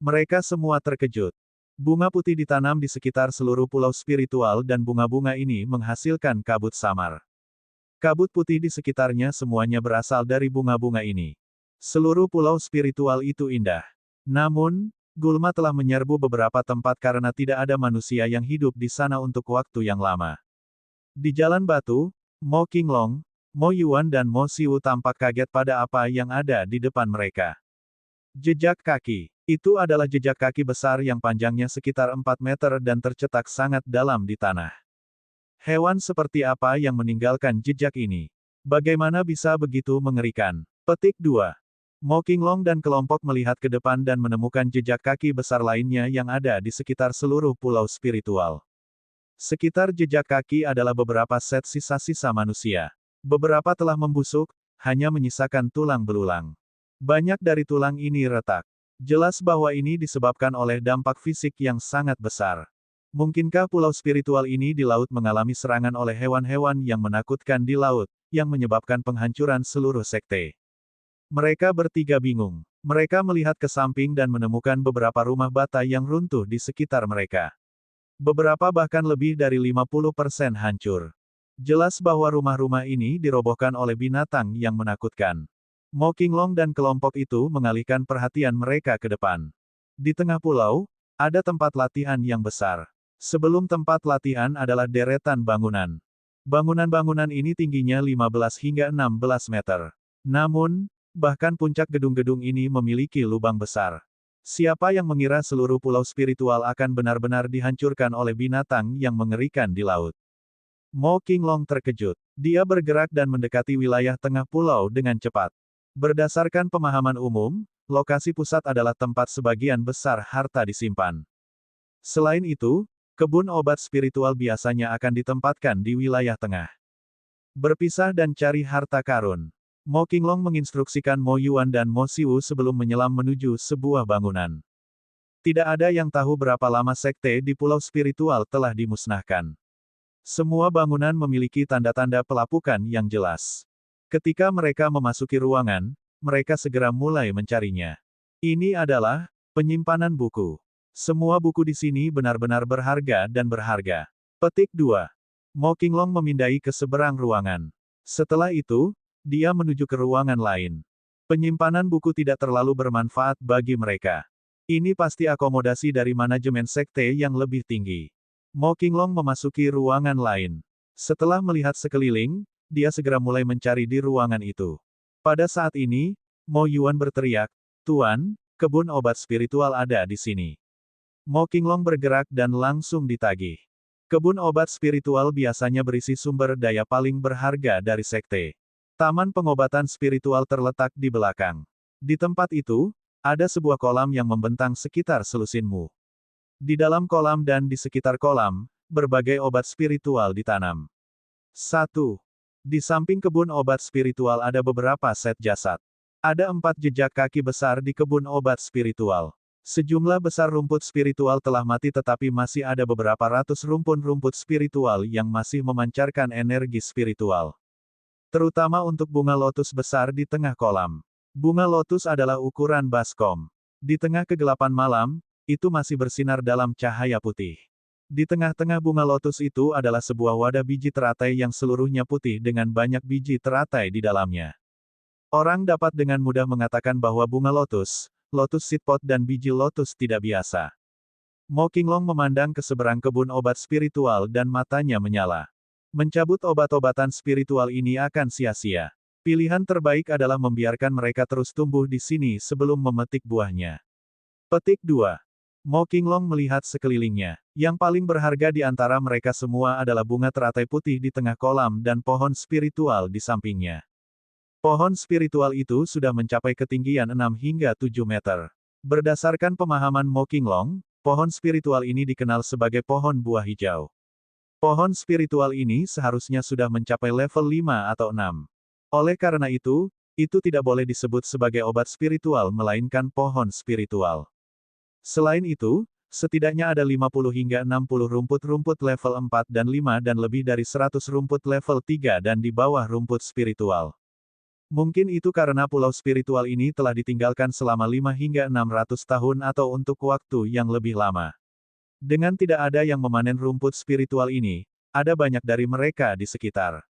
Mereka semua terkejut. Bunga putih ditanam di sekitar seluruh pulau spiritual dan bunga-bunga ini menghasilkan kabut samar. Kabut putih di sekitarnya semuanya berasal dari bunga-bunga ini. Seluruh pulau spiritual itu indah. Namun, gulma telah menyerbu beberapa tempat karena tidak ada manusia yang hidup di sana untuk waktu yang lama. Di jalan batu, Mo Qinglong, Mo Yuan dan Mo Xiwu tampak kaget pada apa yang ada di depan mereka. Jejak kaki. Itu adalah jejak kaki besar yang panjangnya sekitar 4 meter dan tercetak sangat dalam di tanah. Hewan seperti apa yang meninggalkan jejak ini? Bagaimana bisa begitu mengerikan? Petik 2. Mo Qinglong dan kelompok melihat ke depan dan menemukan jejak kaki besar lainnya yang ada di sekitar seluruh pulau spiritual. Sekitar jejak kaki adalah beberapa set sisa-sisa manusia. Beberapa telah membusuk, hanya menyisakan tulang belulang. Banyak dari tulang ini retak. Jelas bahwa ini disebabkan oleh dampak fisik yang sangat besar. Mungkinkah pulau spiritual ini di laut mengalami serangan oleh hewan-hewan yang menakutkan di laut, yang menyebabkan penghancuran seluruh sekte? Mereka bertiga bingung. Mereka melihat ke samping dan menemukan beberapa rumah bata yang runtuh di sekitar mereka. Beberapa bahkan lebih dari 50% hancur. Jelas bahwa rumah-rumah ini dirobohkan oleh binatang yang menakutkan. Mo Qinglong dan kelompok itu mengalihkan perhatian mereka ke depan. Di tengah pulau, ada tempat latihan yang besar. Sebelum tempat latihan adalah deretan bangunan. Bangunan-bangunan ini tingginya 15 hingga 16 meter. Namun, bahkan puncak gedung-gedung ini memiliki lubang besar. Siapa yang mengira seluruh pulau spiritual akan benar-benar dihancurkan oleh binatang yang mengerikan di laut? Mo Qinglong terkejut. Dia bergerak dan mendekati wilayah tengah pulau dengan cepat. Berdasarkan pemahaman umum, lokasi pusat adalah tempat sebagian besar harta disimpan. Selain itu, kebun obat spiritual biasanya akan ditempatkan di wilayah tengah. Berpisah dan cari harta karun. Mo Qinglong menginstruksikan Mo Yuan dan Mo Xiwu sebelum menyelam menuju sebuah bangunan. Tidak ada yang tahu berapa lama sekte di pulau spiritual telah dimusnahkan. Semua bangunan memiliki tanda-tanda pelapukan yang jelas. Ketika mereka memasuki ruangan, mereka segera mulai mencarinya. Ini adalah penyimpanan buku. Semua buku di sini benar-benar berharga dan berharga. Petik 2. Mo Qinglong memindai ke seberang ruangan. Setelah itu, dia menuju ke ruangan lain. Penyimpanan buku tidak terlalu bermanfaat bagi mereka. Ini pasti akomodasi dari manajemen sekte yang lebih tinggi. Mo Qinglong memasuki ruangan lain. Setelah melihat sekeliling, dia segera mulai mencari di ruangan itu. Pada saat ini, Mo Yuan berteriak, "Tuan, kebun obat spiritual ada di sini." Mo Qinglong bergerak dan langsung ditagih. Kebun obat spiritual biasanya berisi sumber daya paling berharga dari sekte. Taman pengobatan spiritual terletak di belakang. Di tempat itu, ada sebuah kolam yang membentang sekitar selusinmu. Di dalam kolam dan di sekitar kolam, berbagai obat spiritual ditanam. 1. Di samping kebun obat spiritual ada beberapa set jasad. Ada 4 jejak kaki besar di kebun obat spiritual. Sejumlah besar rumput spiritual telah mati tetapi masih ada beberapa ratus rumpun-rumput spiritual yang masih memancarkan energi spiritual. Terutama untuk bunga lotus besar di tengah kolam. Bunga lotus adalah ukuran baskom. Di tengah kegelapan malam, itu masih bersinar dalam cahaya putih. Di tengah-tengah bunga lotus itu adalah sebuah wadah biji teratai yang seluruhnya putih dengan banyak biji teratai di dalamnya. Orang dapat dengan mudah mengatakan bahwa bunga lotus, lotus seed pod dan biji lotus tidak biasa. Mo Qinglong memandang ke seberang kebun obat spiritual dan matanya menyala. Mencabut obat-obatan spiritual ini akan sia-sia. Pilihan terbaik adalah membiarkan mereka terus tumbuh di sini sebelum memetik buahnya. Petik 2. Mo Qinglong melihat sekelilingnya. Yang paling berharga di antara mereka semua adalah bunga teratai putih di tengah kolam dan pohon spiritual di sampingnya. Pohon spiritual itu sudah mencapai ketinggian 6 hingga 7 meter. Berdasarkan pemahaman Mo Qinglong, pohon spiritual ini dikenal sebagai pohon buah hijau. Pohon spiritual ini seharusnya sudah mencapai level 5 atau 6. Oleh karena itu tidak boleh disebut sebagai obat spiritual melainkan pohon spiritual. Selain itu, setidaknya ada 50 hingga 60 rumput-rumput level 4 dan 5 dan lebih dari 100 rumput level 3 dan di bawah rumput spiritual. Mungkin itu karena pulau spiritual ini telah ditinggalkan selama 5 hingga 600 tahun atau untuk waktu yang lebih lama. Dengan tidak ada yang memanen rumput spiritual ini, ada banyak dari mereka di sekitar.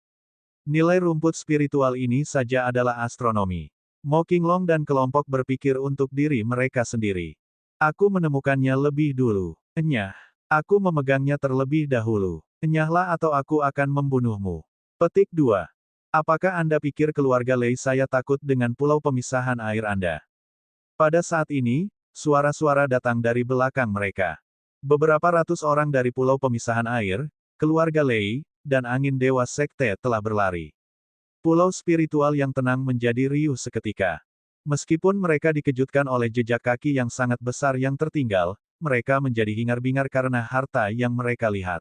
Nilai rumput spiritual ini saja adalah astronomi. Mo Qinglong dan kelompok berpikir untuk diri mereka sendiri. Aku menemukannya lebih dulu. Enyah. Aku memegangnya terlebih dahulu. Enyahlah atau aku akan membunuhmu. Petik 2. Apakah Anda pikir keluarga Lei saya takut dengan pulau pemisahan air Anda? Pada saat ini, suara-suara datang dari belakang mereka. Beberapa ratus orang dari pulau pemisahan air, keluarga Lei, dan angin dewa sekte telah berlari. Pulau spiritual yang tenang menjadi riuh seketika. Meskipun mereka dikejutkan oleh jejak kaki yang sangat besar yang tertinggal, mereka menjadi hingar-bingar karena harta yang mereka lihat.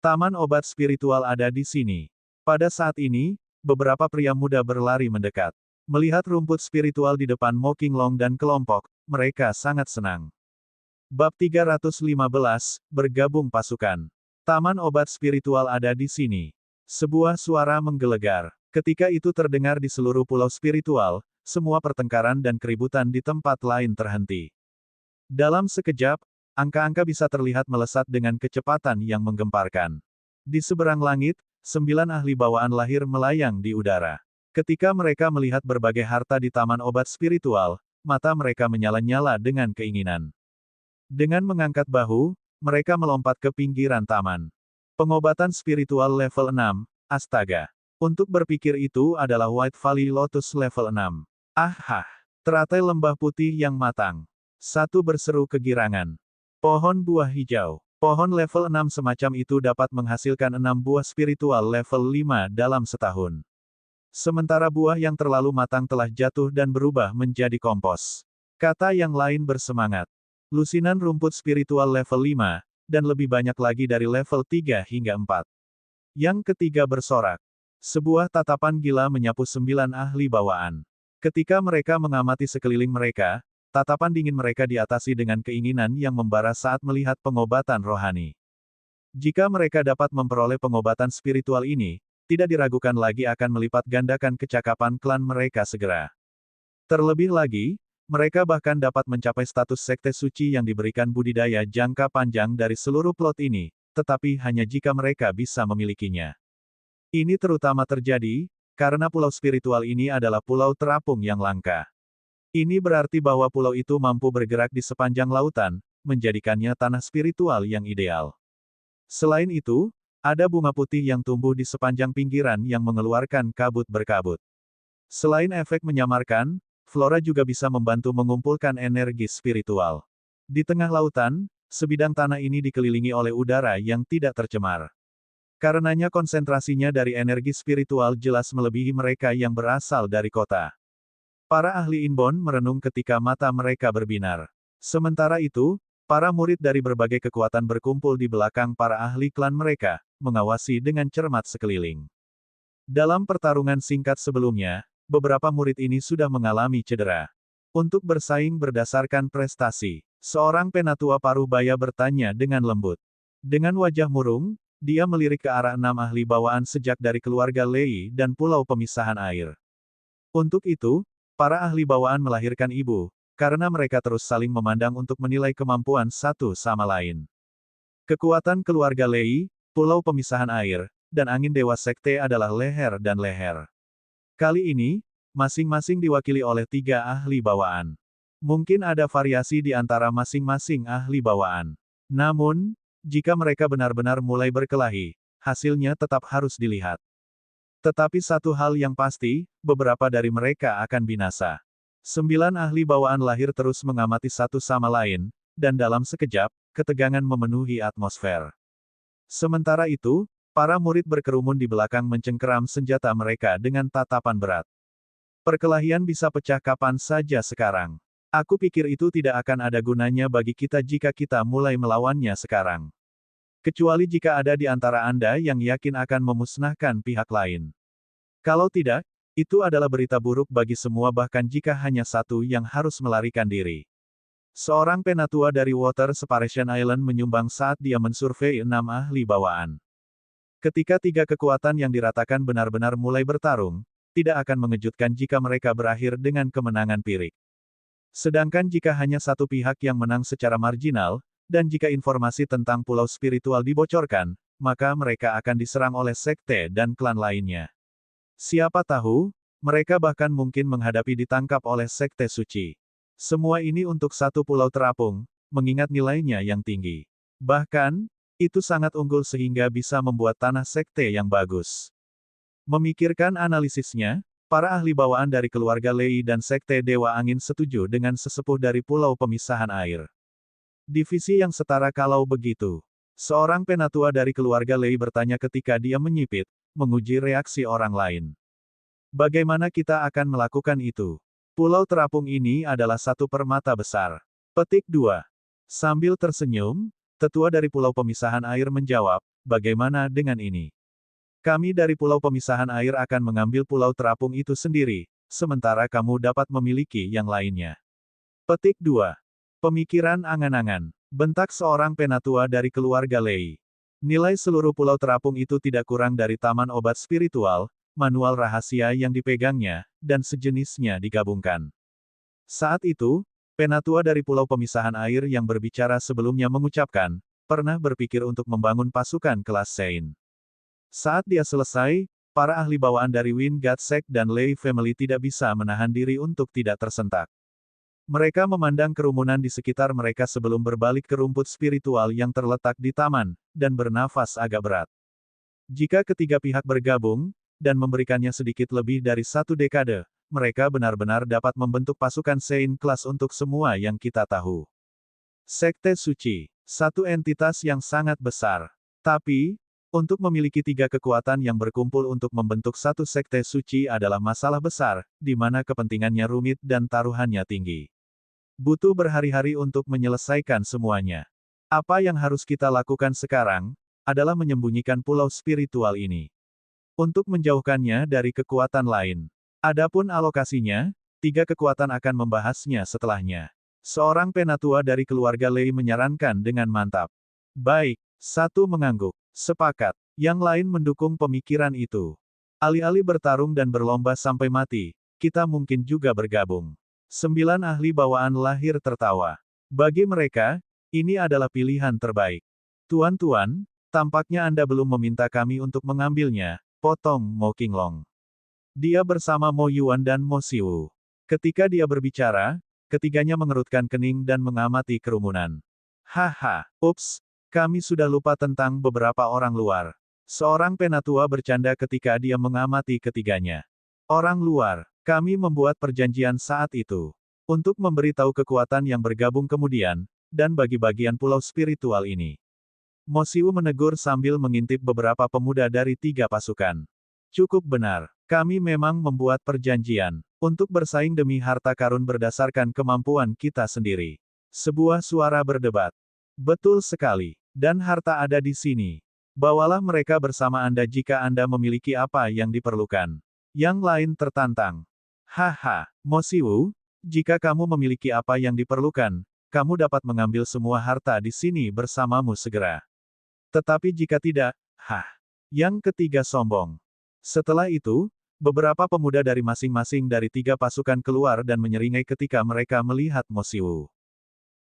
Taman obat spiritual ada di sini. Pada saat ini, beberapa pria muda berlari mendekat. Melihat rumput spiritual di depan Mo Qinglong dan kelompok, mereka sangat senang. Bab 315, Bergabung Pasukan. Taman obat spiritual ada di sini. Sebuah suara menggelegar. Ketika itu terdengar di seluruh pulau spiritual, semua pertengkaran dan keributan di tempat lain terhenti. Dalam sekejap, angka-angka bisa terlihat melesat dengan kecepatan yang menggemparkan. Di seberang langit, 9 ahli bawaan lahir melayang di udara. Ketika mereka melihat berbagai harta di taman obat spiritual, mata mereka menyala-nyala dengan keinginan. Dengan mengangkat bahu, mereka melompat ke pinggiran taman. Pengobatan spiritual level 6, astaga. Untuk berpikir itu adalah White Valley Lotus level 6. Ah. Teratai lembah putih yang matang. Satu berseru kegirangan. Pohon buah hijau. Pohon level 6 semacam itu dapat menghasilkan 6 buah spiritual level 5 dalam setahun. Sementara buah yang terlalu matang telah jatuh dan berubah menjadi kompos. Kata yang lain bersemangat. Lusinan rumput spiritual level 5, dan lebih banyak lagi dari level 3 hingga 4. Yang ketiga bersorak. Sebuah tatapan gila menyapu 9 ahli bawaan. Ketika mereka mengamati sekeliling mereka, tatapan dingin mereka diatasi dengan keinginan yang membara saat melihat pengobatan rohani. Jika mereka dapat memperoleh pengobatan spiritual ini, tidak diragukan lagi akan melipat gandakan kecakapan klan mereka segera. Terlebih lagi, mereka bahkan dapat mencapai status sekte suci yang diberikan budidaya jangka panjang dari seluruh plot ini, tetapi hanya jika mereka bisa memilikinya. Ini terutama terjadi, karena pulau spiritual ini adalah pulau terapung yang langka. Ini berarti bahwa pulau itu mampu bergerak di sepanjang lautan, menjadikannya tanah spiritual yang ideal. Selain itu, ada bunga putih yang tumbuh di sepanjang pinggiran yang mengeluarkan kabut berkabut. Selain efek menyamarkan, flora juga bisa membantu mengumpulkan energi spiritual. Di tengah lautan, sebidang tanah ini dikelilingi oleh udara yang tidak tercemar. Karenanya konsentrasinya dari energi spiritual jelas melebihi mereka yang berasal dari kota. Para ahli inbound merenung ketika mata mereka berbinar. Sementara itu, para murid dari berbagai kekuatan berkumpul di belakang para ahli klan mereka, mengawasi dengan cermat sekeliling. Dalam pertarungan singkat sebelumnya, beberapa murid ini sudah mengalami cedera. Untuk bersaing berdasarkan prestasi, seorang penatua paruh baya bertanya dengan lembut. Dengan wajah murung, dia melirik ke arah 6 ahli bawaan sejak dari keluarga Lei dan pulau pemisahan air. Untuk itu, para ahli bawaan melahirkan ibu, karena mereka terus saling memandang untuk menilai kemampuan satu sama lain. Kekuatan keluarga Lei, pulau pemisahan air, dan angin dewa sekte adalah leher dan leher. Kali ini, masing-masing diwakili oleh 3 ahli bawaan. Mungkin ada variasi di antara masing-masing ahli bawaan. Namun, jika mereka benar-benar mulai berkelahi, hasilnya tetap harus dilihat. Tetapi satu hal yang pasti, beberapa dari mereka akan binasa. 9 ahli bawaan lahir terus mengamati satu sama lain, dan dalam sekejap, ketegangan memenuhi atmosfer. Sementara itu, para murid berkerumun di belakang mencengkeram senjata mereka dengan tatapan berat. Perkelahian bisa pecah kapan saja sekarang. Aku pikir itu tidak akan ada gunanya bagi kita jika kita mulai melawannya sekarang. Kecuali jika ada di antara Anda yang yakin akan memusnahkan pihak lain. Kalau tidak, itu adalah berita buruk bagi semua bahkan jika hanya satu yang harus melarikan diri. Seorang penatua dari Water Separation Island menyumbang saat dia mensurvei 6 ahli bawaan. Ketika 3 kekuatan yang diratakan benar-benar mulai bertarung, tidak akan mengejutkan jika mereka berakhir dengan kemenangan Pirik. Sedangkan jika hanya satu pihak yang menang secara marginal, dan jika informasi tentang pulau spiritual dibocorkan, maka mereka akan diserang oleh sekte dan klan lainnya. Siapa tahu, mereka bahkan mungkin menghadapi ditangkap oleh sekte suci. Semua ini untuk satu pulau terapung, mengingat nilainya yang tinggi. Bahkan, itu sangat unggul sehingga bisa membuat tanah sekte yang bagus. Memikirkan analisisnya, para ahli bawaan dari keluarga Lei dan sekte Dewa Angin setuju dengan sesepuh dari pulau pemisahan air. Divisi yang setara kalau begitu. Seorang penatua dari keluarga Lei bertanya ketika dia menyipit, menguji reaksi orang lain. Bagaimana kita akan melakukan itu? Pulau terapung ini adalah satu permata besar. Petik 2. Sambil tersenyum, tetua dari pulau pemisahan air menjawab, bagaimana dengan ini? Kami dari pulau pemisahan air akan mengambil pulau terapung itu sendiri, sementara kamu dapat memiliki yang lainnya. Petik 2. Pemikiran angan-angan. Bentak seorang penatua dari keluarga Lei. Nilai seluruh pulau terapung itu tidak kurang dari taman obat spiritual, manual rahasia yang dipegangnya, dan sejenisnya digabungkan. Saat itu, penatua dari pulau pemisahan air yang berbicara sebelumnya mengucapkan, pernah berpikir untuk membangun pasukan kelas Sein. Saat dia selesai, para ahli bawaan dari Wind God Sect dan Lei Family tidak bisa menahan diri untuk tidak tersentak. Mereka memandang kerumunan di sekitar mereka sebelum berbalik ke rumput spiritual yang terletak di taman, dan bernafas agak berat. Jika ketiga pihak bergabung, dan memberikannya sedikit lebih dari 1 dekade, mereka benar-benar dapat membentuk pasukan Sein kelas untuk semua yang kita tahu. Sekte Suci, satu entitas yang sangat besar. Tapi, untuk memiliki 3 kekuatan yang berkumpul untuk membentuk satu sekte suci adalah masalah besar, di mana kepentingannya rumit dan taruhannya tinggi. Butuh berhari-hari untuk menyelesaikan semuanya. Apa yang harus kita lakukan sekarang, adalah menyembunyikan pulau spiritual ini. Untuk menjauhkannya dari kekuatan lain. Adapun alokasinya, 3 kekuatan akan membahasnya setelahnya. Seorang penatua dari keluarga Lei menyarankan dengan mantap. Baik, satu mengangguk. Sepakat. Yang lain mendukung pemikiran itu. Alih-alih bertarung dan berlomba sampai mati, kita mungkin juga bergabung. 9 ahli bawaan lahir tertawa. Bagi mereka, ini adalah pilihan terbaik. Tuan-tuan, tampaknya Anda belum meminta kami untuk mengambilnya, potong Mo Qinglong. Dia bersama Mo Yuan dan Mo Siwu. Ketika dia berbicara, ketiganya mengerutkan kening dan mengamati kerumunan. Haha, ups, kami sudah lupa tentang beberapa orang luar. Seorang penatua bercanda ketika dia mengamati ketiganya. Orang luar, kami membuat perjanjian saat itu. Untuk memberitahu kekuatan yang bergabung kemudian, dan bagi bagian pulau spiritual ini. Mo Siwu menegur sambil mengintip beberapa pemuda dari 3 pasukan. Cukup benar, kami memang membuat perjanjian. Untuk bersaing demi harta karun berdasarkan kemampuan kita sendiri. Sebuah suara berdebat. Betul sekali, dan harta ada di sini. Bawalah mereka bersama Anda jika Anda memiliki apa yang diperlukan. Yang lain tertantang. Haha, Mo Siwu, jika kamu memiliki apa yang diperlukan, kamu dapat mengambil semua harta di sini bersamamu segera. Tetapi jika tidak, Yang ketiga sombong. Setelah itu, beberapa pemuda dari masing-masing dari 3 pasukan keluar dan menyeringai ketika mereka melihat Mo Siwu.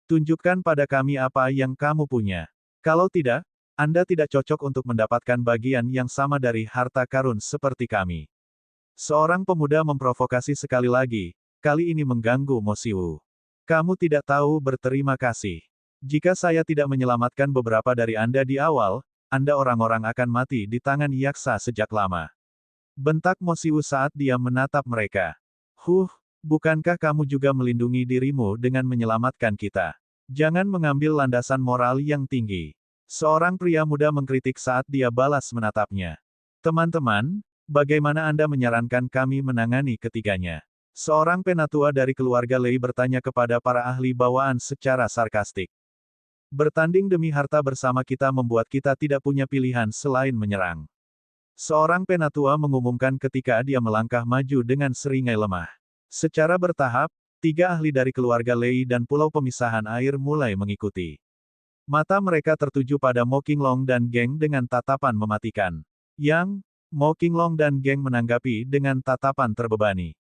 Tunjukkan pada kami apa yang kamu punya. Kalau tidak, Anda tidak cocok untuk mendapatkan bagian yang sama dari harta karun seperti kami. Seorang pemuda memprovokasi sekali lagi, kali ini mengganggu Mo Siwu. Kamu tidak tahu berterima kasih. Jika saya tidak menyelamatkan beberapa dari Anda di awal, Anda orang-orang akan mati di tangan yaksa sejak lama. Bentak Mo Siwu saat dia menatap mereka. Bukankah kamu juga melindungi dirimu dengan menyelamatkan kita? Jangan mengambil landasan moral yang tinggi. Seorang pria muda mengkritik saat dia balas menatapnya. Teman-teman, bagaimana Anda menyarankan kami menangani ketiganya? Seorang penatua dari keluarga Lei bertanya kepada para ahli bawaan secara sarkastik. Bertanding demi harta bersama kita membuat kita tidak punya pilihan selain menyerang. Seorang penatua mengumumkan ketika dia melangkah maju dengan seringai lemah. Secara bertahap, 3 ahli dari keluarga Lei dan Pulau Pemisahan Air mulai mengikuti. Mata mereka tertuju pada Mo Qinglong dan geng dengan tatapan mematikan. Mo Qinglong dan geng menanggapi dengan tatapan terbebani.